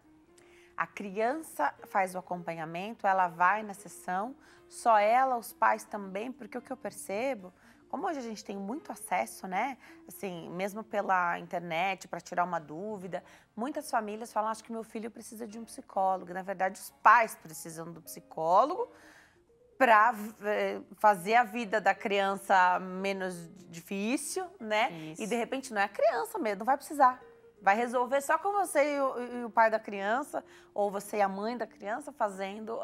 A: A criança faz o acompanhamento, ela vai na sessão, só ela, os pais também, porque o que eu percebo, como hoje a gente tem muito acesso, né, assim, mesmo pela internet, para tirar uma dúvida, muitas famílias falam, acho que meu filho precisa de um psicólogo. Na verdade, os pais precisam do psicólogo para fazer a vida da criança menos difícil, né?
C: Isso.
A: E de repente não é a criança mesmo, não vai precisar. Vai resolver só com você e o pai da criança, ou você e a mãe da criança fazendo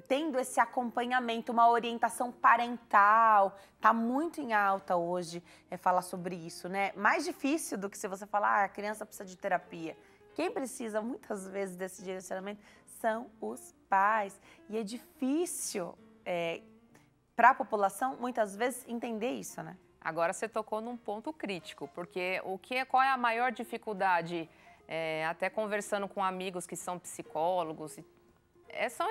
A: tendo esse acompanhamento, uma orientação parental. Tá muito em alta hoje falar sobre isso, né? Mais difícil do que se você falar, a criança precisa de terapia. Quem precisa muitas vezes desse direcionamento são os pais. E é difícil para a população, muitas vezes, entender isso, né?
C: Agora você tocou num ponto crítico, porque qual é a maior dificuldade, até conversando com amigos que são psicólogos,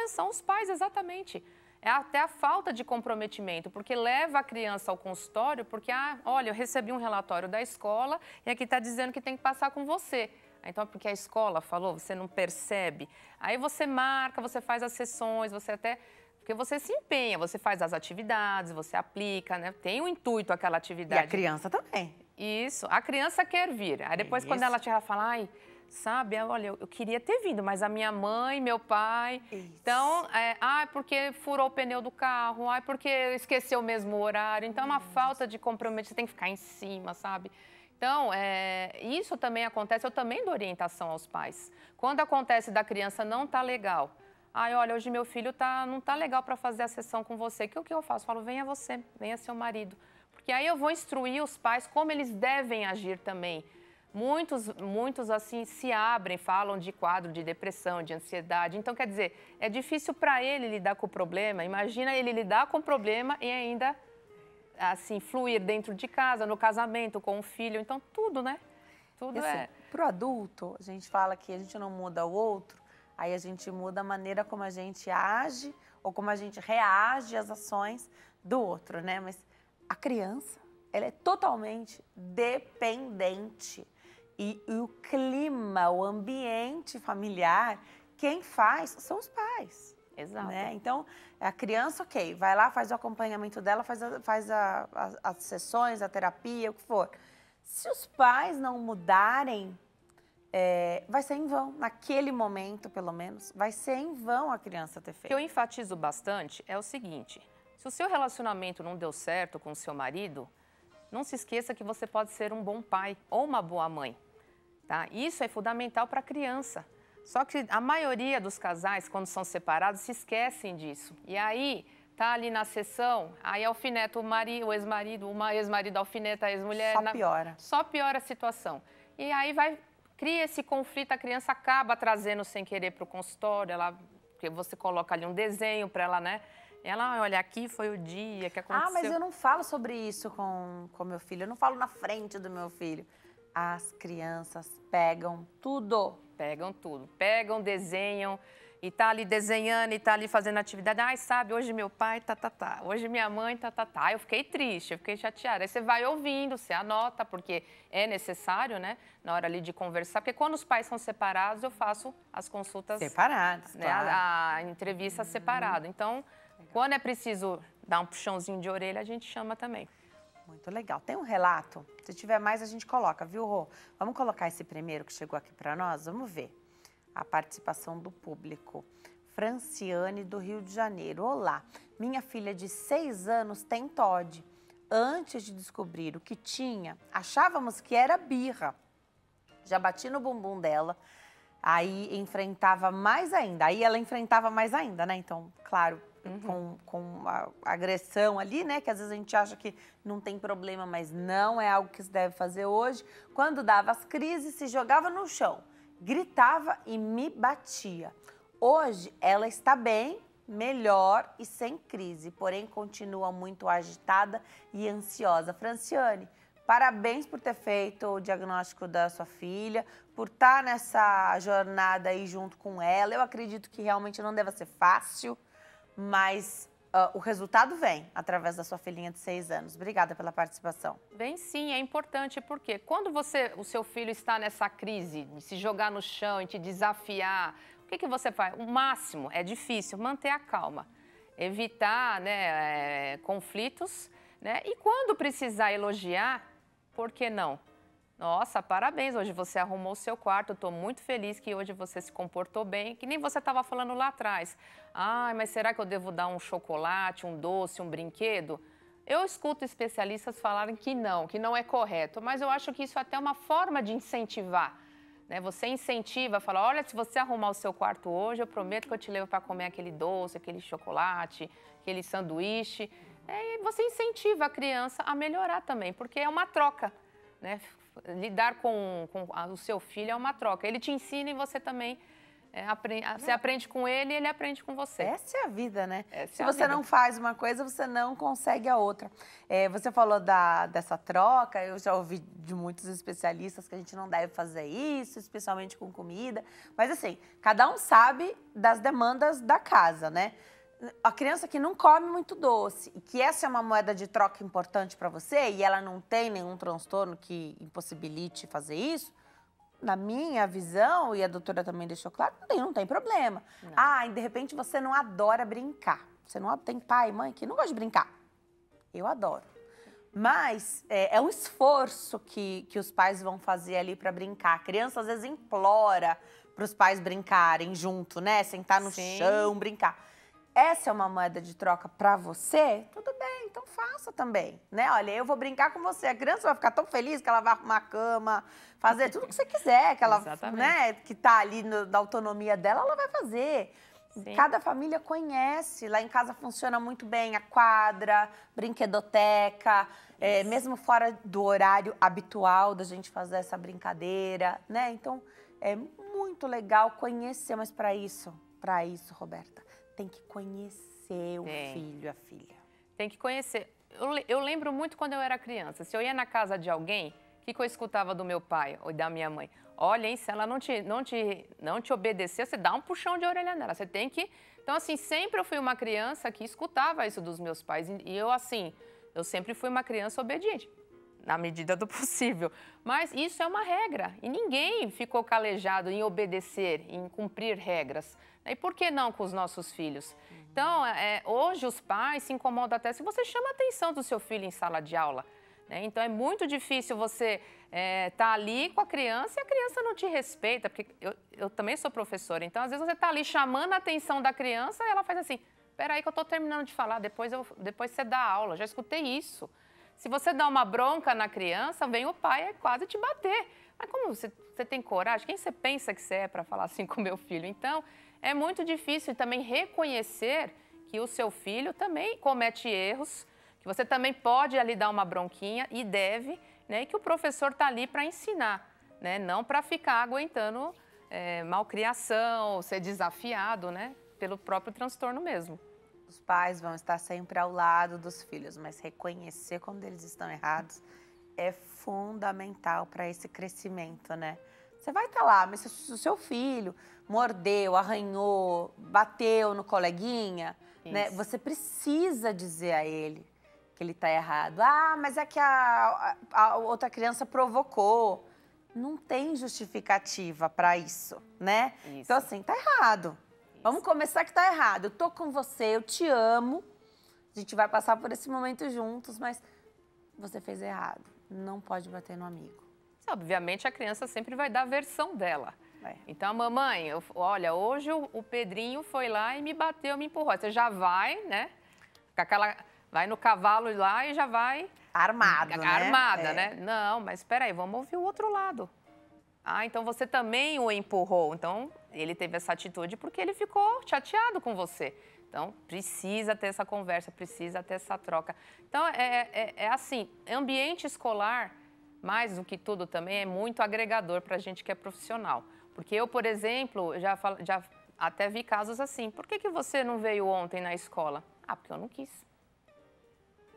C: são os pais, exatamente. É até a falta de comprometimento, porque leva a criança ao consultório, porque, olha, eu recebi um relatório da escola e aqui está dizendo que tem que passar com você. Então, porque a escola falou, você não percebe. Aí você marca, você faz as sessões, porque você se empenha, você faz as atividades, você aplica, né? Tem um intuito aquela atividade.
A: E a criança também.
C: Isso, a criança quer vir. Aí depois, quando ela chega, ela fala, sabe, olha, eu queria ter vindo, mas a minha mãe, meu pai... Isso. Então, porque furou o pneu do carro, porque esqueceu o mesmo horário. Então, é uma falta de comprometimento, você tem que ficar em cima, sabe? Então, isso também acontece, eu também dou orientação aos pais. Quando acontece da criança não tá legal, olha, hoje meu filho não tá legal para fazer a sessão com você, o que eu faço? Eu falo, venha você, venha seu marido. Porque aí eu vou instruir os pais como eles devem agir também. Muitos assim se abrem, falam de quadro de depressão, de ansiedade. Então, quer dizer, é difícil para ele lidar com o problema. Imagina ele lidar com o problema e ainda assim fluir dentro de casa, no casamento, com o filho. Então, tudo, né? Tudo
A: assim, para o adulto, a gente fala que a gente não muda o outro, aí a gente muda a maneira como a gente age ou como a gente reage às ações do outro, né? Mas a criança, ela é totalmente dependente. E o clima, o ambiente familiar, quem faz são os pais.
C: Exato.
A: Né? Então, a criança, ok, vai lá, faz o acompanhamento dela, faz as sessões, a terapia, o que for. Se os pais não mudarem, vai ser em vão. Naquele momento, pelo menos, vai ser em vão a criança ter
C: O que
A: feito.
C: eu enfatizo bastante é o seguinte: se o seu relacionamento não deu certo com o seu marido, não se esqueça que você pode ser um bom pai ou uma boa mãe. Tá? Isso é fundamental para a criança. Só que a maioria dos casais, quando são separados, se esquecem disso. E aí, tá ali na sessão, aí alfineta o ex-marido, uma ex-marido alfineta a ex-mulher.
A: Só piora.
C: Só piora a situação. E aí cria esse conflito, a criança acaba trazendo sem querer para o consultório, porque você coloca ali um desenho para ela, né? Ela, olha, aqui foi o dia que aconteceu.
A: Ah, mas eu não falo sobre isso com meu filho, eu não falo na frente do meu filho. As crianças pegam tudo.
C: Pegam tudo. Pegam, desenham, e tá ali desenhando, e tá ali fazendo atividade. Ai, sabe, hoje meu pai, tá. Hoje minha mãe, tá. Eu fiquei triste, eu fiquei chateada. Aí você vai ouvindo, você anota, porque é necessário, né, na hora ali de conversar. Porque quando os pais são separados, eu faço as consultas...
A: Separadas,
C: né,
A: claro.
C: a entrevista separada. Então, quando é preciso dar um puxãozinho de orelha, a gente chama também.
A: Muito legal. Tem um relato? Se tiver mais, a gente coloca, viu, Rô? Vamos colocar esse primeiro que chegou aqui para nós? Vamos ver a participação do público. Franciane, do Rio de Janeiro. Olá, minha filha de 6 anos tem TOD. Antes de descobrir o que tinha, achávamos que era birra. Já bati no bumbum dela, aí enfrentava mais ainda. Aí ela enfrentava mais ainda, né? Então, claro... Com a agressão ali, né? Que às vezes a gente acha que não tem problema, mas não é algo que se deve fazer hoje. Quando dava as crises, se jogava no chão, gritava e me batia. Hoje ela está bem, melhor e sem crise, porém continua muito agitada e ansiosa. Franciane, parabéns por ter feito o diagnóstico da sua filha, por estar nessa jornada aí junto com ela. Eu acredito que realmente não deva ser fácil, mas o resultado vem através da sua filhinha de 6 anos. Obrigada pela participação.
C: Vem sim, é importante, porque quando o seu filho está nessa crise de se jogar no chão e te desafiar, o que você faz? O máximo, é difícil, manter a calma, evitar, né, conflitos, né? E quando precisar elogiar, por que não? Nossa, parabéns, hoje você arrumou o seu quarto, estou muito feliz que hoje você se comportou bem, que nem você estava falando lá atrás. Ai, mas será que eu devo dar um chocolate, um doce, um brinquedo? Eu escuto especialistas falarem que não é correto, mas eu acho que isso é até uma forma de incentivar. Né? Você incentiva, fala, olha, se você arrumar o seu quarto hoje, eu prometo que eu te levo para comer aquele doce, aquele chocolate, aquele sanduíche. E você incentiva a criança a melhorar também, porque é uma troca, né? Lidar com o seu filho é uma troca. Ele te ensina e você também você aprende com ele e ele aprende com você.
A: Essa é a vida, né?
C: Essa
A: Se
C: é a
A: você
C: vida.
A: não faz uma coisa, você não consegue a outra. Você falou dessa troca, eu já ouvi de muitos especialistas que a gente não deve fazer isso, especialmente com comida. Mas assim, cada um sabe das demandas da casa, né? A criança que não come muito doce e que essa é uma moeda de troca importante para você e ela não tem nenhum transtorno que impossibilite fazer isso, na minha visão, e a doutora também deixou claro, não tem problema. Não. E de repente você não adora brincar. Você não tem pai, mãe que não gosta de brincar. Eu adoro. Mas é um esforço que os pais vão fazer ali para brincar. A criança às vezes implora para os pais brincarem junto, né? Sentar no chão, brincar. Essa é uma moeda de troca para você? Tudo bem, então faça também, né? Olha, eu vou brincar com você. A criança vai ficar tão feliz que ela vai arrumar a cama, fazer tudo que você quiser, que ela, né, que tá ali na autonomia dela, ela vai fazer. Sim. Cada família conhece. Lá em casa funciona muito bem a quadra, brinquedoteca. mesmo fora do horário habitual da gente fazer essa brincadeira, né? Então, é muito legal conhecer, mas para isso, Roberta, tem que conhecer o filho, a filha.
C: Tem que conhecer. Eu lembro muito quando eu era criança, se eu ia na casa de alguém, o que eu escutava do meu pai ou da minha mãe? Olha, hein, se ela não te obedecer, você dá um puxão de orelha nela, você tem que... Então, assim, sempre eu fui uma criança que escutava isso dos meus pais. E eu, assim, eu sempre fui uma criança obediente, na medida do possível. Mas isso é uma regra. E ninguém ficou calejado em obedecer, em cumprir regras. E por que não com os nossos filhos? Então, hoje os pais se incomodam até se você chama a atenção do seu filho em sala de aula. Né? Então, é muito difícil você estar ali com a criança e a criança não te respeita, porque eu também sou professora, então, às vezes, você está ali chamando a atenção da criança e ela faz assim, peraí que eu estou terminando de falar, depois você dá aula, já escutei isso. Se você dá uma bronca na criança, vem o pai quase te bater. Mas como você tem coragem? Quem você pensa que você é para falar assim com o meu filho? Então, é muito difícil também reconhecer que o seu filho também comete erros, que você também pode ali dar uma bronquinha e deve, né? E que o professor está ali para ensinar, né? Não para ficar aguentando malcriação, ser desafiado, né? Pelo próprio transtorno mesmo.
A: Os pais vão estar sempre ao lado dos filhos, mas reconhecer quando eles estão errados é fundamental para esse crescimento, né? Você vai estar lá, mas se o seu filho mordeu, arranhou, bateu no coleguinha, né? Você precisa dizer a ele que ele está errado. Ah, mas é que a outra criança provocou. Não tem justificativa para isso, né? Isso. Então, assim, tá errado. Isso. Vamos começar que tá errado. Eu tô com você, eu te amo. A gente vai passar por esse momento juntos, mas você fez errado. Não pode bater no amigo.
C: Obviamente, a criança sempre vai dar a versão dela. Então, mamãe, olha, hoje o Pedrinho foi lá e me bateu, me empurrou. Você já vai, né? Vai no cavalo lá e já vai... Armada, né? Não, mas espera aí, vamos ouvir o outro lado. Ah, então você também o empurrou. Então, ele teve essa atitude porque ele ficou chateado com você. Então, precisa ter essa conversa, precisa ter essa troca. Então, é assim, ambiente escolar, mais do que tudo também, é muito agregador para a gente que é profissional. Porque eu, por exemplo, já até vi casos assim. Por que você não veio ontem na escola? Ah, porque eu não quis.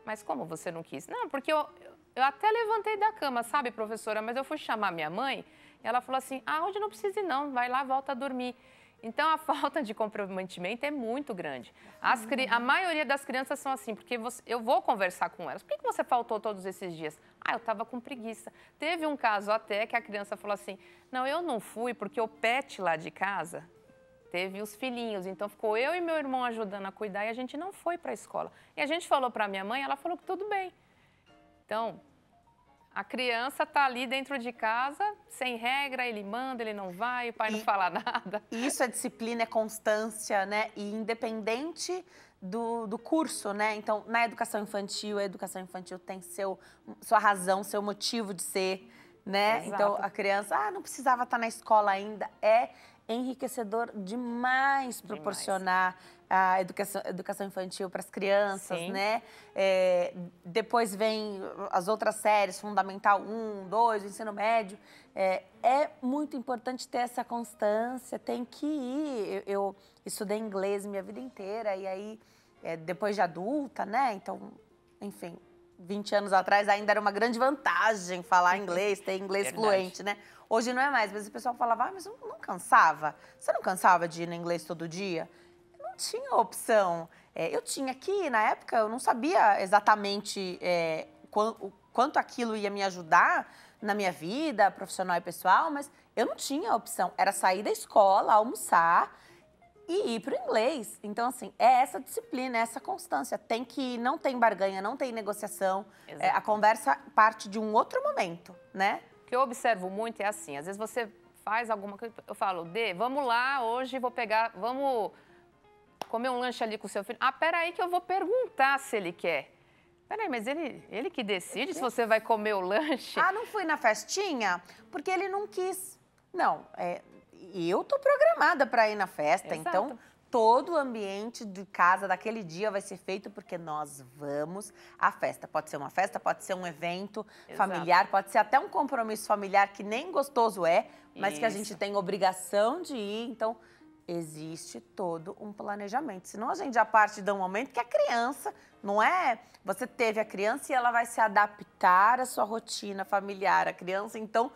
C: Mas como você não quis? Não, porque eu até levantei da cama, sabe, professora? Mas eu fui chamar minha mãe e ela falou assim, hoje não precisa ir não, vai lá, volta a dormir. Então, a falta de comprometimento é muito grande. A maioria das crianças são assim, porque eu vou conversar com elas. Por que você faltou todos esses dias? Ah, eu estava com preguiça. Teve um caso até que a criança falou assim, não, eu não fui porque o pet lá de casa teve os filhinhos. Então, ficou eu e meu irmão ajudando a cuidar e a gente não foi para a escola. E a gente falou para a minha mãe, ela falou que tudo bem. Então... A criança está ali dentro de casa, sem regra, ele manda, ele não vai, o pai não fala nada.
A: Isso é disciplina, é constância, né? E independente do curso, né? Então, na educação infantil, a educação infantil tem sua razão, seu motivo de ser, né?
C: Exato.
A: Então, a criança, não precisava estar na escola ainda. É enriquecedor demais proporcionar a educação infantil para as crianças, sim, né? Depois vem as outras séries, Fundamental 1, 2, o ensino médio. É muito importante ter essa constância, tem que ir. Eu estudei inglês minha vida inteira e aí, depois de adulta, né? Então, enfim, 20 anos atrás ainda era uma grande vantagem falar inglês, ter inglês fluente, né? Hoje não é mais, mas o pessoal falava, mas eu não cansava. Você não cansava de ir no inglês todo dia? Eu não tinha opção. Eu tinha que, na época, eu não sabia exatamente quanto aquilo ia me ajudar na minha vida profissional e pessoal, mas eu não tinha opção. Era sair da escola, almoçar e ir para o inglês. Então, assim, é essa disciplina, é essa constância. Não tem barganha, não tem negociação. A conversa parte de um outro momento, né?
C: O que eu observo muito é assim, às vezes você faz alguma coisa, eu falo, vamos lá, hoje vamos comer um lanche ali com o seu filho. Ah, peraí que eu vou perguntar se ele quer. Peraí, mas ele que decide se você vai comer o lanche?
A: Ah, não fui na festinha? Porque ele não quis. Não, eu tô programada para ir na festa, exato, então todo o ambiente de casa daquele dia vai ser feito porque nós vamos à festa. Pode ser uma festa, pode ser um evento familiar, pode ser até um compromisso familiar que nem gostoso é, mas que a gente tem obrigação de ir. Então, existe todo um planejamento. Senão a gente já parte de um momento que a criança, não é? Você teve a criança e ela vai se adaptar à sua rotina familiar. A criança, então,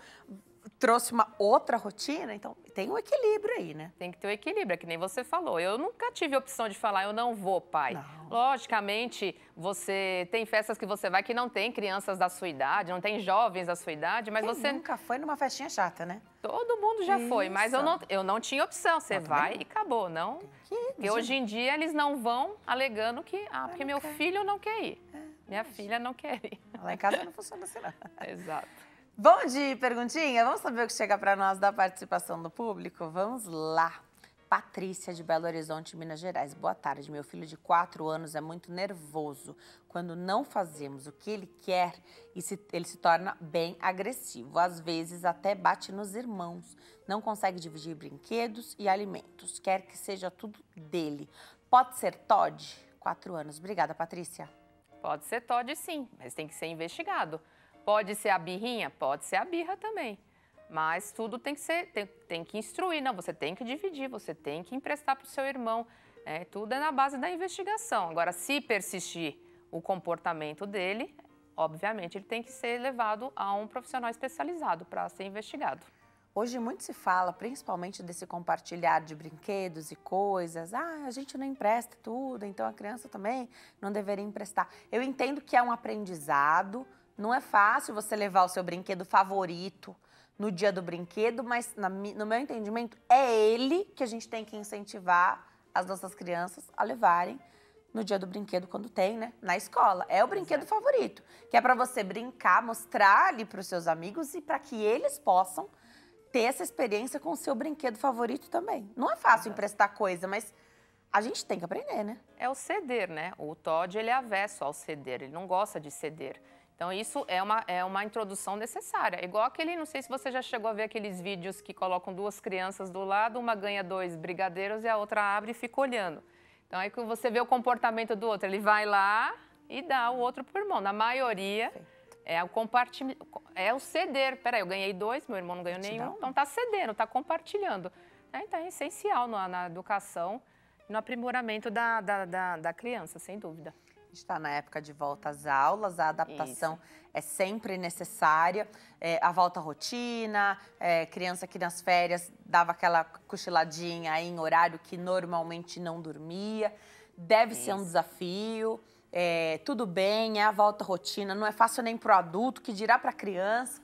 A: trouxe uma outra rotina, então tem um equilíbrio aí, né?
C: Tem que ter o equilíbrio, é que nem você falou. Eu nunca tive a opção de falar, eu não vou, pai.
A: Não.
C: Logicamente, você tem festas que você vai que não tem crianças da sua idade, não tem jovens da sua idade, mas
A: Quem
C: você...
A: nunca foi numa festinha chata, né?
C: Todo mundo já foi, mas eu não tinha opção. Você vai e acabou, não? Porque hoje em dia eles não vão alegando que, porque meu filho não quer ir. Minha filha não quer ir.
A: Lá em casa não funciona assim, não.
C: Exato.
A: Vamos de perguntinha? Vamos saber o que chega para nós da participação do público? Vamos lá. Patrícia, de Belo Horizonte, Minas Gerais. Boa tarde. Meu filho de 4 anos é muito nervoso. Quando não fazemos o que ele quer, ele se torna bem agressivo. Às vezes até bate nos irmãos. Não consegue dividir brinquedos e alimentos. Quer que seja tudo dele. Pode ser TOD? 4 anos. Obrigada, Patrícia.
C: Pode ser TOD, sim, mas tem que ser investigado. Pode ser a birrinha? Pode ser a birra também. Mas tudo tem que ser, tem que instruir, não, você tem que dividir, você tem que emprestar para o seu irmão. Tudo é na base da investigação. Agora, se persistir o comportamento dele, obviamente ele tem que ser levado a um profissional especializado para ser investigado.
A: Hoje muito se fala, principalmente desse compartilhar de brinquedos e coisas. A gente não empresta tudo, então a criança também não deveria emprestar. Eu entendo que é um aprendizado. Não é fácil você levar o seu brinquedo favorito no dia do brinquedo, mas no meu entendimento é ele que a gente tem que incentivar as nossas crianças a levarem no dia do brinquedo quando tem, né? Na escola. É o brinquedo favorito, que é para você brincar, mostrar ali para os seus amigos e para que eles possam ter essa experiência com o seu brinquedo favorito também. Não é fácil emprestar coisa, mas a gente tem que aprender, né?
C: É o ceder, né? O TOD, ele é avesso ao ceder, ele não gosta de ceder. Então, isso é uma introdução necessária. Igual aquele, não sei se você já chegou a ver aqueles vídeos que colocam 2 crianças do lado, uma ganha 2 brigadeiros e a outra abre e fica olhando. Então, aí que você vê o comportamento do outro, ele vai lá e dá o outro pro irmão. Na maioria, é o ceder. Peraí, eu ganhei 2, meu irmão não ganhou nenhum, então tá cedendo, tá compartilhando. Então, é essencial na educação e no aprimoramento da criança, sem dúvida.
A: A gente está na época de volta às aulas, a adaptação é sempre necessária. A volta à rotina, criança que nas férias dava aquela cochiladinha aí em horário que normalmente não dormia. Deve ser um desafio. Tudo bem, é a volta à rotina, não é fácil nem para o adulto, que dirá para a criança.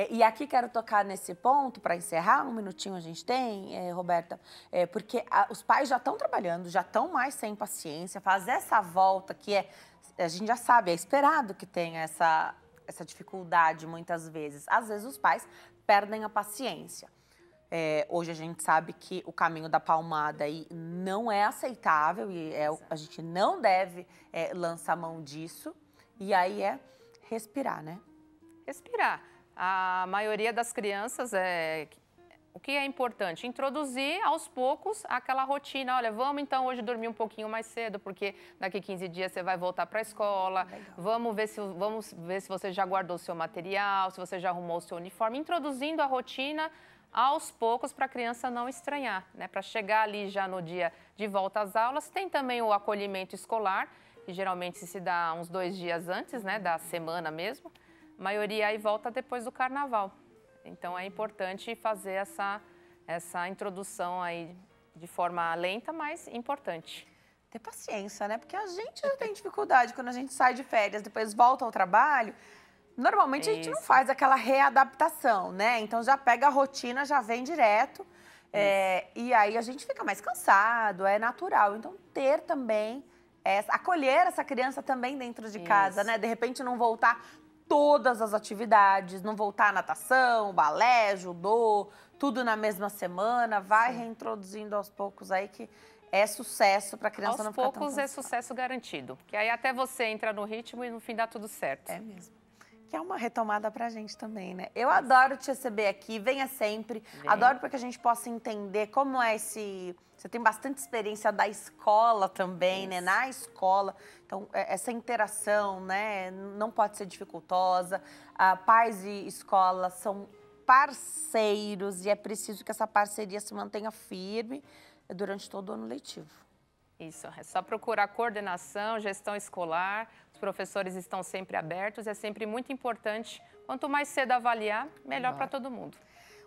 A: E aqui quero tocar nesse ponto, para encerrar, um minutinho a gente tem, Roberta, porque os pais já estão trabalhando, já estão mais sem paciência, fazer essa volta que a gente já sabe, é esperado que tenha essa dificuldade muitas vezes. Às vezes os pais perdem a paciência. Hoje a gente sabe que o caminho da palmada aí não é aceitável e a gente não deve lançar mão disso. E aí é respirar, né?
C: Respirar. A maioria das crianças, o que é importante? Introduzir aos poucos aquela rotina. Olha, vamos então hoje dormir um pouquinho mais cedo, porque daqui 15 dias você vai voltar para a escola. Vamos ver se você já guardou o seu material, se você já arrumou o seu uniforme. Introduzindo a rotina aos poucos para a criança não estranhar, né? Para chegar ali já no dia de volta às aulas. Tem também o acolhimento escolar, que geralmente se dá uns 2 dias antes, né, da semana mesmo. A maioria aí volta depois do carnaval. Então, é importante fazer essa introdução aí de forma lenta, mas importante.
A: Ter paciência, né? Porque a gente já tem dificuldade quando a gente sai de férias, depois volta ao trabalho. Normalmente a gente não faz aquela readaptação, né? Então, já pega a rotina, já vem direto. E aí a gente fica mais cansado, é natural. Então, ter também, acolher essa criança também dentro de casa, né? De repente, não voltar todas as atividades, não voltar à natação, balé, judô, tudo na mesma semana, vai reintroduzindo aos poucos aí que é sucesso para a criança não ficar tão cansada.
C: Aos poucos é sucesso garantido, que aí até você entra no ritmo e no fim dá tudo certo.
A: É mesmo. que é uma retomada pra gente também, né? Eu adoro te receber aqui, venha sempre. Adoro para que a gente possa entender como é esse... Você tem bastante experiência da escola também, né? Na escola. Então, essa interação, né? Não pode ser dificultosa. Pais e escola são parceiros e é preciso que essa parceria se mantenha firme durante todo o ano letivo.
C: Isso, é só procurar coordenação, gestão escolar, os professores estão sempre abertos, é sempre muito importante. Quanto mais cedo avaliar, melhor para todo mundo.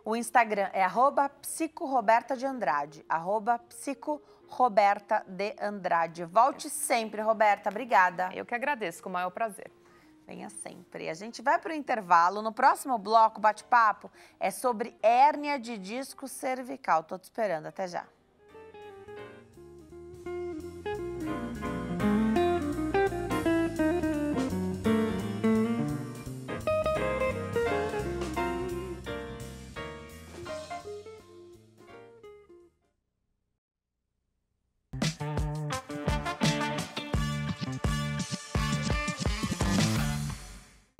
A: O Instagram é @psicorobertadeandrade, @psicorobertadeandrade. Volte sempre, Roberta, obrigada.
C: Eu que agradeço, com o maior prazer.
A: Venha sempre. A gente vai para o intervalo. No próximo bloco, bate-papo é sobre hérnia de disco cervical. Tô te esperando, até já.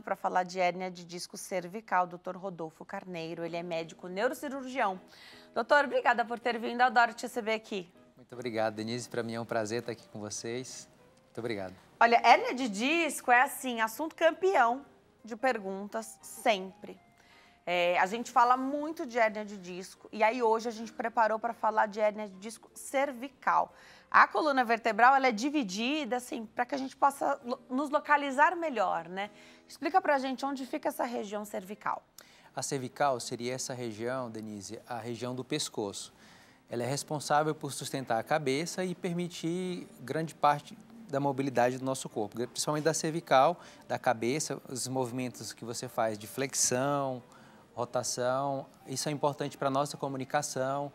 A: Para falar de hérnia de disco cervical, Dr. Rodolfo Carneiro, ele é médico neurocirurgião. Doutor, obrigada por ter vindo, adoro te receber aqui.
D: Muito obrigado, Denise, para mim é um prazer estar aqui com vocês. Muito obrigado.
A: Olha, hérnia de disco é assim, assunto campeão de perguntas, sempre. A gente fala muito de hérnia de disco e aí hoje a gente preparou para falar de hérnia de disco cervical. A coluna vertebral, ela é dividida, assim, para que a gente possa nos localizar melhor, né? Explica pra gente onde fica essa região cervical.
D: A cervical seria essa região, Denise, a região do pescoço. Ela é responsável por sustentar a cabeça e permitir grande parte da mobilidade do nosso corpo, principalmente da cervical, da cabeça, os movimentos que você faz de flexão, rotação. Isso é importante para a nossa comunicação,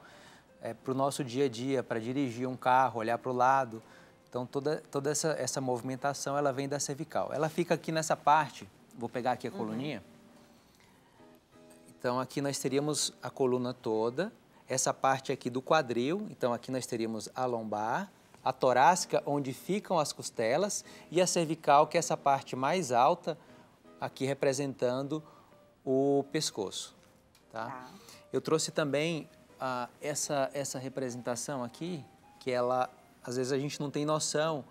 D: para o nosso dia a dia, para dirigir um carro, olhar para o lado. Então, toda essa movimentação, ela vem da cervical. Ela fica aqui nessa parte, vou pegar aqui a coluninha. Então, aqui nós teríamos a coluna toda, essa parte aqui do quadril, então aqui nós teríamos a lombar, a torácica, onde ficam as costelas, e a cervical, que é essa parte mais alta, aqui representando o pescoço. Tá? Eu trouxe também essa representação aqui, que ela... Às vezes a gente não tem noção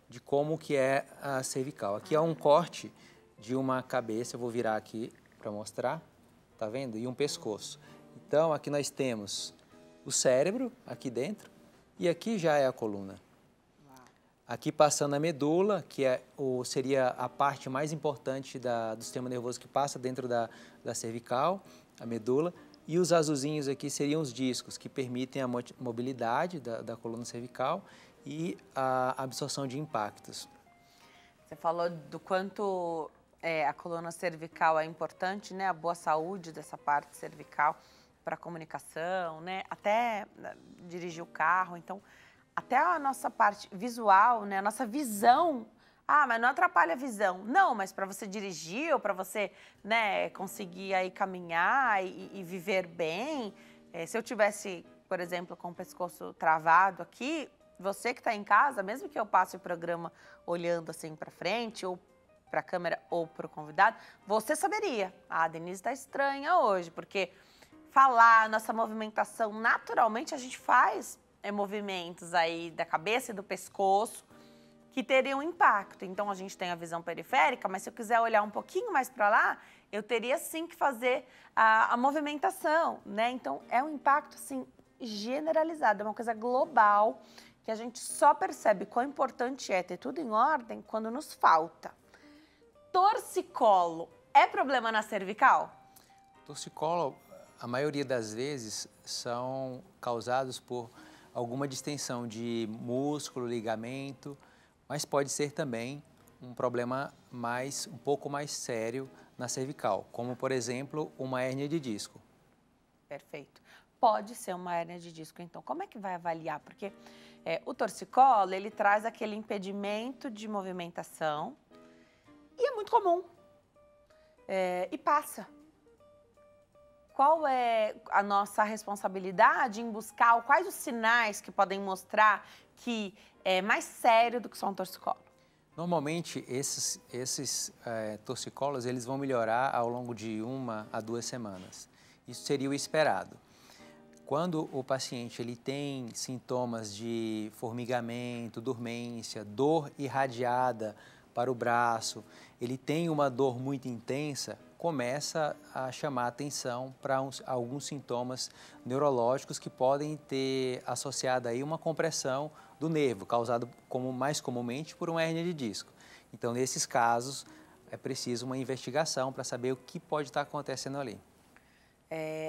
D: de como que é a cervical. Aqui é um corte de uma cabeça, eu vou virar aqui para mostrar, tá vendo? E um pescoço. Então, aqui nós temos o cérebro, aqui dentro, e aqui já é a coluna. Aqui passando a medula, que seria a parte mais importante do sistema nervoso que passa dentro da cervical, a medula. E os azulzinhos aqui seriam os discos, que permitem a mobilidade da coluna cervical e a absorção de impactos.
A: Você falou do quanto a coluna cervical é importante, né? A boa saúde dessa parte cervical para a comunicação, né? Até dirigir o carro. Então, até a nossa parte visual, né? A nossa visão... mas não atrapalha a visão. Não, mas para você dirigir ou para você, né, conseguir aí caminhar e viver bem, se eu tivesse, por exemplo, com o pescoço travado aqui, você que está em casa, mesmo que eu passe o programa olhando assim para frente ou para a câmera ou para o convidado, você saberia. A Denise está estranha hoje, porque falar, nossa movimentação, naturalmente a gente faz movimentos aí da cabeça e do pescoço, que teriam impacto. Então, a gente tem a visão periférica, mas se eu quiser olhar um pouquinho mais para lá, eu teria sim que fazer a movimentação, né? Então, é um impacto, assim, generalizado, é uma coisa global, que a gente só percebe quão importante é ter tudo em ordem quando nos falta. Torcicolo é problema na cervical?
D: Torcicolo, a maioria das vezes, são causados por alguma distensão de músculo, ligamento, mas pode ser também um problema um pouco mais sério na cervical, como, por exemplo, uma hérnia de disco.
A: Perfeito. Pode ser uma hérnia de disco, então. Como é que vai avaliar? Porque o torcicolo, ele traz aquele impedimento de movimentação e é muito comum. E passa. Qual é a nossa responsabilidade em buscar, quais os sinais que podem mostrar que é mais sério do que só um torcicolo?
D: Normalmente, esses torcícolos, eles vão melhorar ao longo de 1 a 2 semanas. Isso seria o esperado. Quando o paciente ele tem sintomas de formigamento, dormência, dor irradiada para o braço, ele tem uma dor muito intensa, começa a chamar atenção para alguns sintomas neurológicos que podem ter associado aí uma compressão do nervo, causado mais comumente por uma hérnia de disco. Então, nesses casos, é preciso uma investigação para saber o que pode estar acontecendo ali.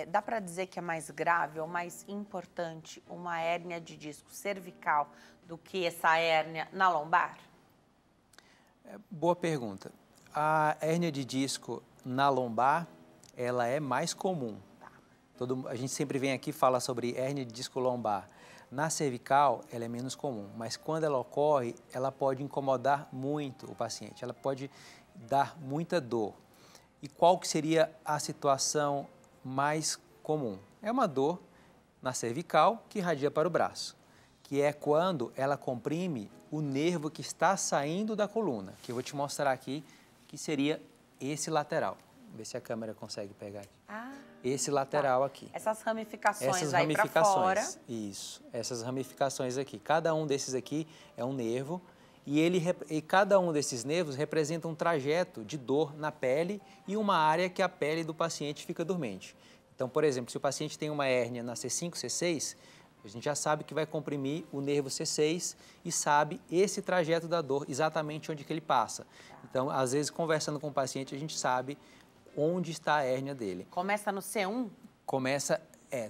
A: Dá para dizer que é mais grave ou mais importante uma hérnia de disco cervical do que essa hérnia na lombar?
D: Boa pergunta. A hérnia de disco na lombar, ela é mais comum. A gente sempre vem aqui e fala sobre hérnia de disco lombar. Na cervical, ela é menos comum, mas quando ela ocorre, ela pode incomodar muito o paciente, ela pode dar muita dor. E qual que seria a situação mais comum? É uma dor na cervical que irradia para o braço, que é quando ela comprime o nervo que está saindo da coluna, que eu vou te mostrar aqui, que seria esse lateral. Ver se a câmera consegue pegar aqui. Esse lateral aqui.
A: Essas ramificações
D: Essas
A: aí para fora.
D: Isso, essas ramificações aqui. Cada um desses aqui é um nervo e cada um desses nervos representa um trajeto de dor na pele e uma área que a pele do paciente fica dormente. Então, por exemplo, se o paciente tem uma hérnia na C5, C6, a gente já sabe que vai comprimir o nervo C6 e sabe esse trajeto da dor, exatamente onde que ele passa. Então, às vezes, conversando com o paciente, a gente sabe onde está a hérnia dele.
A: Começa no C1?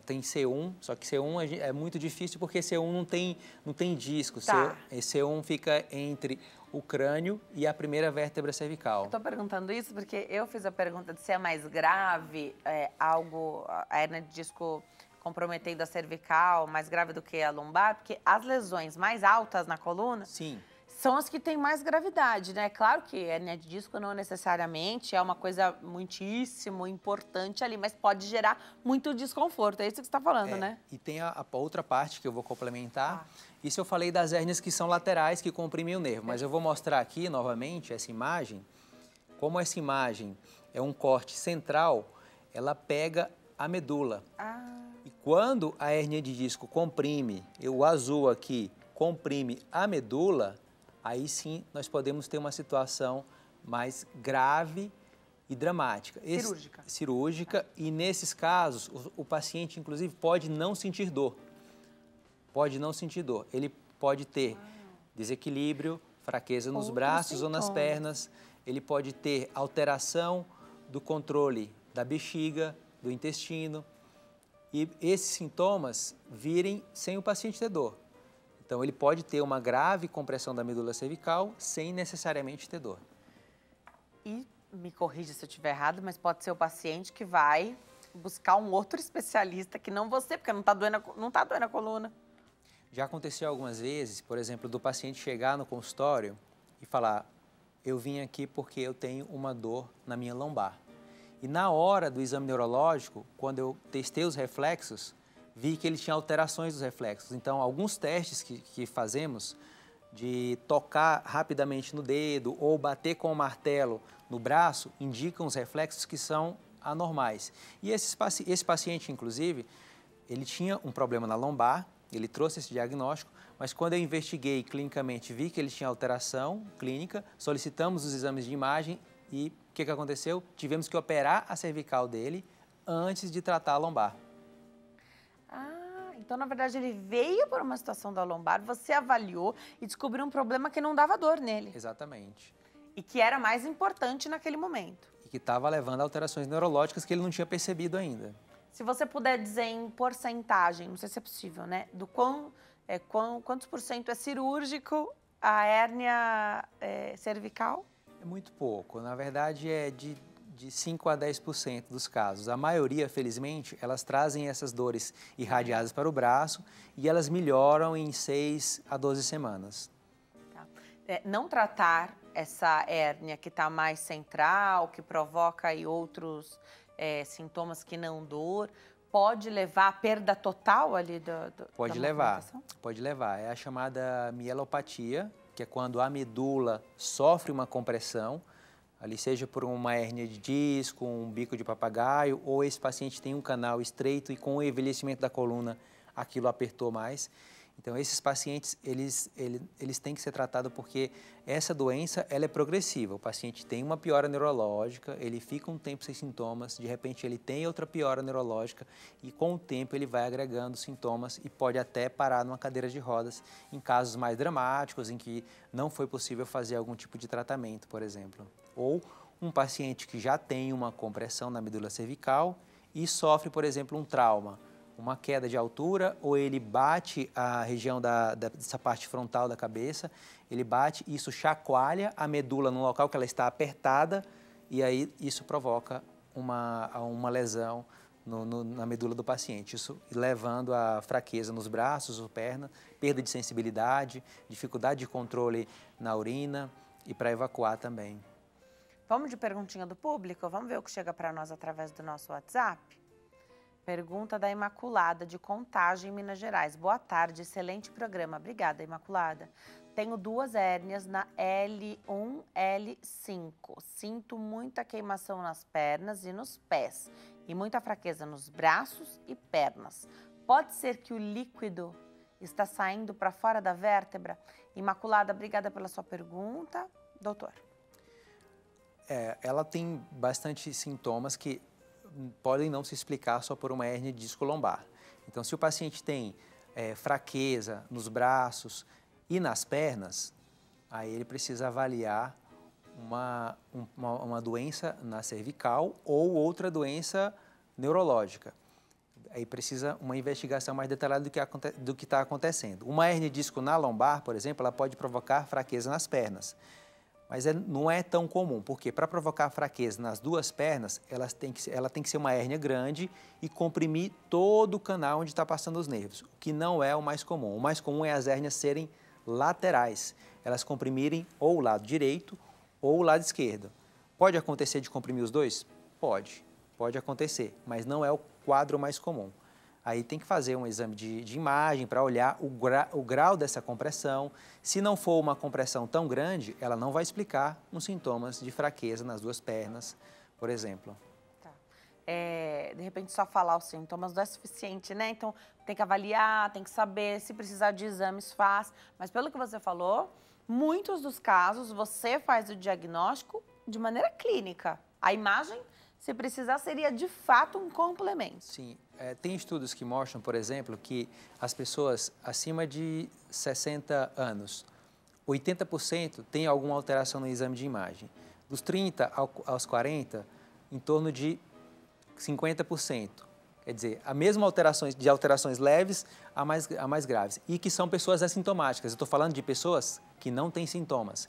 D: Tem C1, só que C1 é muito difícil porque C1 não tem disco.
A: Tá.
D: C1 fica entre o crânio e a primeira vértebra cervical.
A: Estou perguntando isso porque eu fiz a pergunta de se é mais grave, a hérnia de disco comprometendo a cervical, mais grave do que a lombar, porque as lesões mais altas na coluna...
D: Sim.
A: São as que têm mais gravidade, né? Claro que hérnia de disco não necessariamente é uma coisa muitíssimo importante ali, mas pode gerar muito desconforto. É isso que você está falando, né?
D: E tem a outra parte que eu vou complementar. Isso eu falei das hérnias que são laterais, que comprimem o nervo. Mas eu vou mostrar aqui, novamente, essa imagem. Como essa imagem é um corte central, ela pega a medula. E quando a hérnia de disco comprime, o azul aqui comprime a medula... aí sim nós podemos ter uma situação mais grave e dramática. Cirúrgica. E nesses casos, o paciente, inclusive, pode não sentir dor. Ele pode ter desequilíbrio, fraqueza nos braços ou nas pernas. Ele pode ter alteração do controle da bexiga, do intestino. E esses sintomas virem sem o paciente ter dor. Então, ele pode ter uma grave compressão da medula cervical sem necessariamente ter dor.
A: E, me corrija se eu estiver errado, mas pode ser o paciente que vai buscar um outro especialista que não você, porque não está doendo a coluna.
D: Já aconteceu algumas vezes, por exemplo, do paciente chegar no consultório e falar: eu vim aqui porque eu tenho uma dor na minha lombar. E na hora do exame neurológico, quando eu testei os reflexos, vi que ele tinha alterações dos reflexos. Então, alguns testes que fazemos de tocar rapidamente no dedo ou bater com o martelo no braço indicam os reflexos que são anormais. E esse paciente, inclusive, ele tinha um problema na lombar, ele trouxe esse diagnóstico, mas quando eu investiguei clinicamente, vi que ele tinha alteração clínica, solicitamos os exames de imagem e o que aconteceu? Tivemos que operar a cervical dele antes de tratar a lombar.
A: Então, na verdade, ele veio por uma situação da lombar, você avaliou e descobriu um problema que não dava dor nele.
D: Exatamente.
A: E que era mais importante naquele momento.
D: E que estava levando a alterações neurológicas que ele não tinha percebido ainda.
A: Se você puder dizer em porcentagem, não sei se é possível, né? Do quantos por cento é cirúrgico a hérnia cervical?
D: É muito pouco. Na verdade, é de 5 a 10% dos casos. A maioria, felizmente, elas trazem essas dores irradiadas para o braço e elas melhoram em 6 a 12 semanas.
A: Tá. Não tratar essa hérnia que está mais central, que provoca aí outros sintomas que não dor, pode levar à perda total ali
D: Pode levar. É a chamada mielopatia, que é quando a medula sofre uma compressão, ali seja por uma hérnia de disco, um bico de papagaio, ou esse paciente tem um canal estreito e com o envelhecimento da coluna aquilo apertou mais. Então, esses pacientes, eles têm que ser tratados porque essa doença, ela é progressiva. O paciente tem uma piora neurológica, ele fica um tempo sem sintomas, de repente ele tem outra piora neurológica e com o tempo ele vai agregando sintomas e pode até parar numa cadeira de rodas em casos mais dramáticos, em que não foi possível fazer algum tipo de tratamento, por exemplo. Ou um paciente que já tem uma compressão na medula cervical e sofre, por exemplo, um trauma, uma queda de altura, ou ele bate a região dessa parte frontal da cabeça, ele bate, isso chacoalha a medula no local que ela está apertada, e aí isso provoca uma lesão na medula do paciente, isso levando a fraqueza nos braços ou perna, perda de sensibilidade, dificuldade de controle na urina e para evacuar também.
A: Vamos de perguntinha do público? Vamos ver o que chega para nós através do nosso WhatsApp? Pergunta da Imaculada, de Contagem, Minas Gerais. Boa tarde, excelente programa. Obrigada, Imaculada. Tenho 2 hérnias na L1, L5. Sinto muita queimação nas pernas e nos pés. E muita fraqueza nos braços e pernas. Pode ser que o líquido está saindo para fora da vértebra? Imaculada, obrigada pela sua pergunta. Doutor.
D: Ela tem bastante sintomas que podem não se explicar só por uma hérnia de disco lombar. Então, se o paciente tem fraqueza nos braços e nas pernas, aí ele precisa avaliar uma doença na cervical ou outra doença neurológica. Aí precisa uma investigação mais detalhada do que está acontecendo. Uma hérnia de disco na lombar, por exemplo, ela pode provocar fraqueza nas pernas. Mas não é tão comum, porque para provocar fraqueza nas 2 pernas, ela tem que ser uma hérnia grande e comprimir todo o canal onde está passando os nervos, o que não é o mais comum. O mais comum é as hérnias serem laterais, elas comprimirem ou o lado direito ou o lado esquerdo. Pode acontecer de comprimir os 2? Pode acontecer, mas não é o quadro mais comum. Aí tem que fazer um exame de imagem para olhar o grau dessa compressão. Se não for uma compressão tão grande, ela não vai explicar os sintomas de fraqueza nas 2 pernas, por exemplo.
A: Tá. De repente, só falar os sintomas não é suficiente, né? Então, tem que avaliar, tem que saber, se precisar de exames, faz. Mas pelo que você falou, muitos dos casos você faz o diagnóstico de maneira clínica. A imagem, se precisar, seria de fato um complemento.
D: Sim. Tem estudos que mostram, por exemplo, que as pessoas acima de 60 anos, 80% têm alguma alteração no exame de imagem. Dos 30 aos 40, em torno de 50%. Quer dizer, a mesma alterações leves a mais graves. E que são pessoas assintomáticas. Eu estou falando de pessoas que não têm sintomas.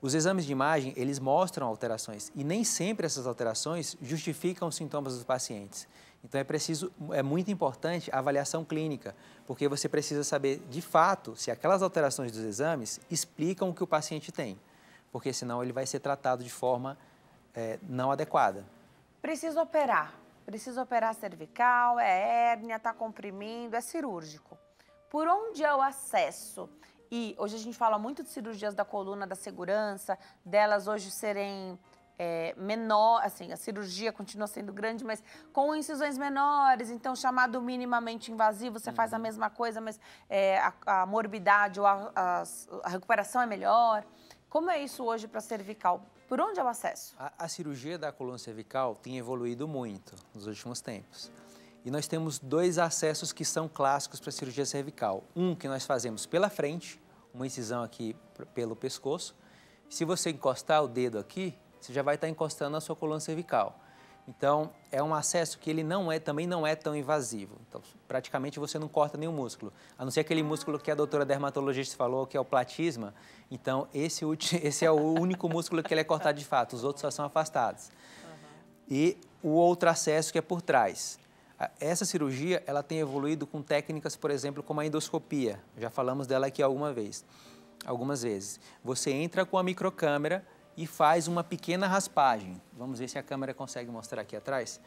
D: Os exames de imagem, eles mostram alterações. E nem sempre essas alterações justificam os sintomas dos pacientes. Então, é muito importante a avaliação clínica, porque você precisa saber, de fato, se aquelas alterações dos exames explicam o que o paciente tem, porque senão ele vai ser tratado de forma não adequada.
A: Preciso operar a cervical, é hérnia, está comprimindo, é cirúrgico. Por onde é o acesso? E hoje a gente fala muito de cirurgias da coluna, da segurança, delas hoje serem menor, assim, a cirurgia continua sendo grande, mas com incisões menores, então chamado minimamente invasivo, você faz a mesma coisa, mas a morbidade ou a recuperação é melhor. Como é isso hoje para cervical? Por onde é o acesso?
D: A cirurgia da coluna cervical tem evoluído muito nos últimos tempos. E nós temos 2 acessos que são clássicos para a cirurgia cervical. Um que nós fazemos pela frente, uma incisão aqui pelo pescoço. Se você encostar o dedo aqui, você já vai estar encostando na sua coluna cervical. Então, é um acesso que ele também não é tão invasivo. Então, praticamente você não corta nenhum músculo. A não ser aquele músculo que a doutora dermatologista falou, que é o platisma. Então, esse é o único músculo que ele é cortado de fato. Os outros só são afastados. E o outro acesso que é por trás. Essa cirurgia, ela tem evoluído com técnicas, por exemplo, como a endoscopia. Já falamos dela aqui algumas vezes. Você entra com a microcâmera e faz uma pequena raspagem. Vamos ver se a câmera consegue mostrar aqui atrás.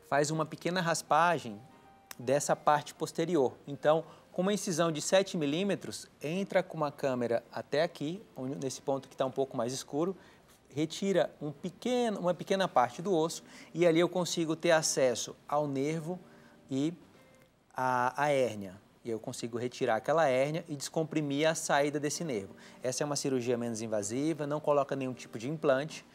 D: Faz uma pequena raspagem dessa parte posterior. Então, Com uma incisão de 7 milímetros, entra com uma câmera até aqui, nesse ponto que está um pouco mais escuro, retira uma pequena parte do osso e ali eu consigo ter acesso ao nervo e à hérnia. E eu consigo retirar aquela hérnia e descomprimir a saída desse nervo. Essa é uma cirurgia menos invasiva, não coloca nenhum tipo de implante,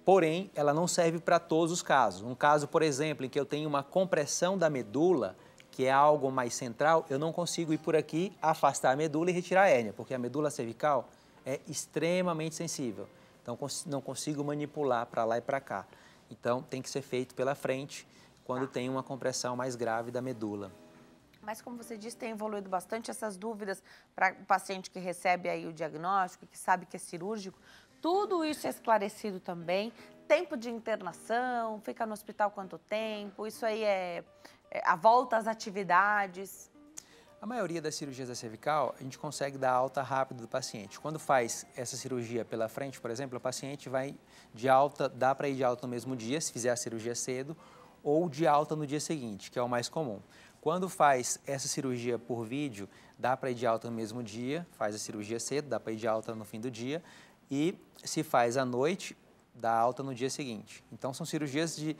D: porém, ela não serve para todos os casos. Um caso, por exemplo, em que eu tenho uma compressão da medula, que é algo mais central, eu não consigo ir por aqui, afastar a medula e retirar a hérnia, porque a medula cervical é extremamente sensível. Então, não consigo manipular para lá e para cá. Então, tem que ser feito pela frente, quando tem uma compressão mais grave da medula.
A: Mas, como você disse, tem evoluído bastante essas dúvidas para o paciente que recebe aí o diagnóstico, que sabe que é cirúrgico. Tudo isso é esclarecido também. Tempo de internação, fica no hospital quanto tempo, isso aí é a volta às atividades.
D: A maioria das cirurgias da cervical, a gente consegue dar alta rápido do paciente. Quando faz essa cirurgia pela frente, por exemplo, o paciente vai de alta, dá para ir de alta no mesmo dia, se fizer a cirurgia cedo, ou de alta no dia seguinte, que é o mais comum. Quando faz essa cirurgia por vídeo, dá para ir de alta no mesmo dia, faz a cirurgia cedo, dá para ir de alta no fim do dia, e se faz à noite, dá alta no dia seguinte. Então, são cirurgias de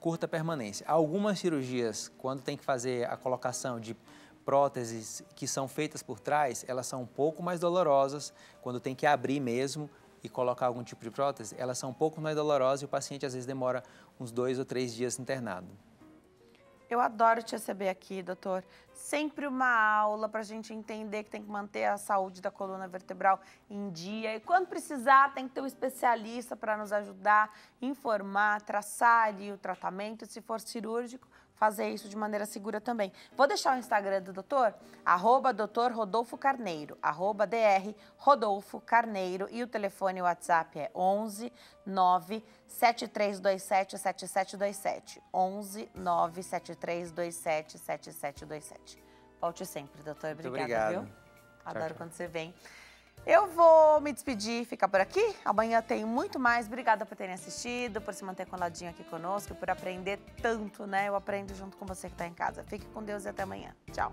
D: curta permanência. Algumas cirurgias, quando tem que fazer a colocação de próteses que são feitas por trás, elas são um pouco mais dolorosas. Quando tem que abrir mesmo e colocar algum tipo de prótese, elas são um pouco mais dolorosas e o paciente às vezes demora uns 2 ou 3 dias internado.
A: Eu adoro te receber aqui, doutor. Sempre uma aula para a gente entender que tem que manter a saúde da coluna vertebral em dia. E quando precisar, tem que ter um especialista para nos ajudar, informar, traçar ali o tratamento. Se for cirúrgico, fazer isso de maneira segura também. Vou deixar o Instagram do doutor, @Dr. Rodolfo Carneiro, @Dr. Rodolfo Carneiro. E o telefone WhatsApp é 11 9 7327 7727. 11 9 7327 7727. Volte sempre, doutor. Obrigada, viu? Adoro
D: tchau.
A: quando você vem. Eu vou me despedir, ficar por aqui. Amanhã tem muito mais. Obrigada por terem assistido, por se manter coladinho aqui conosco, por aprender tanto, né? Eu aprendo junto com você que está em casa. Fique com Deus e até amanhã. Tchau.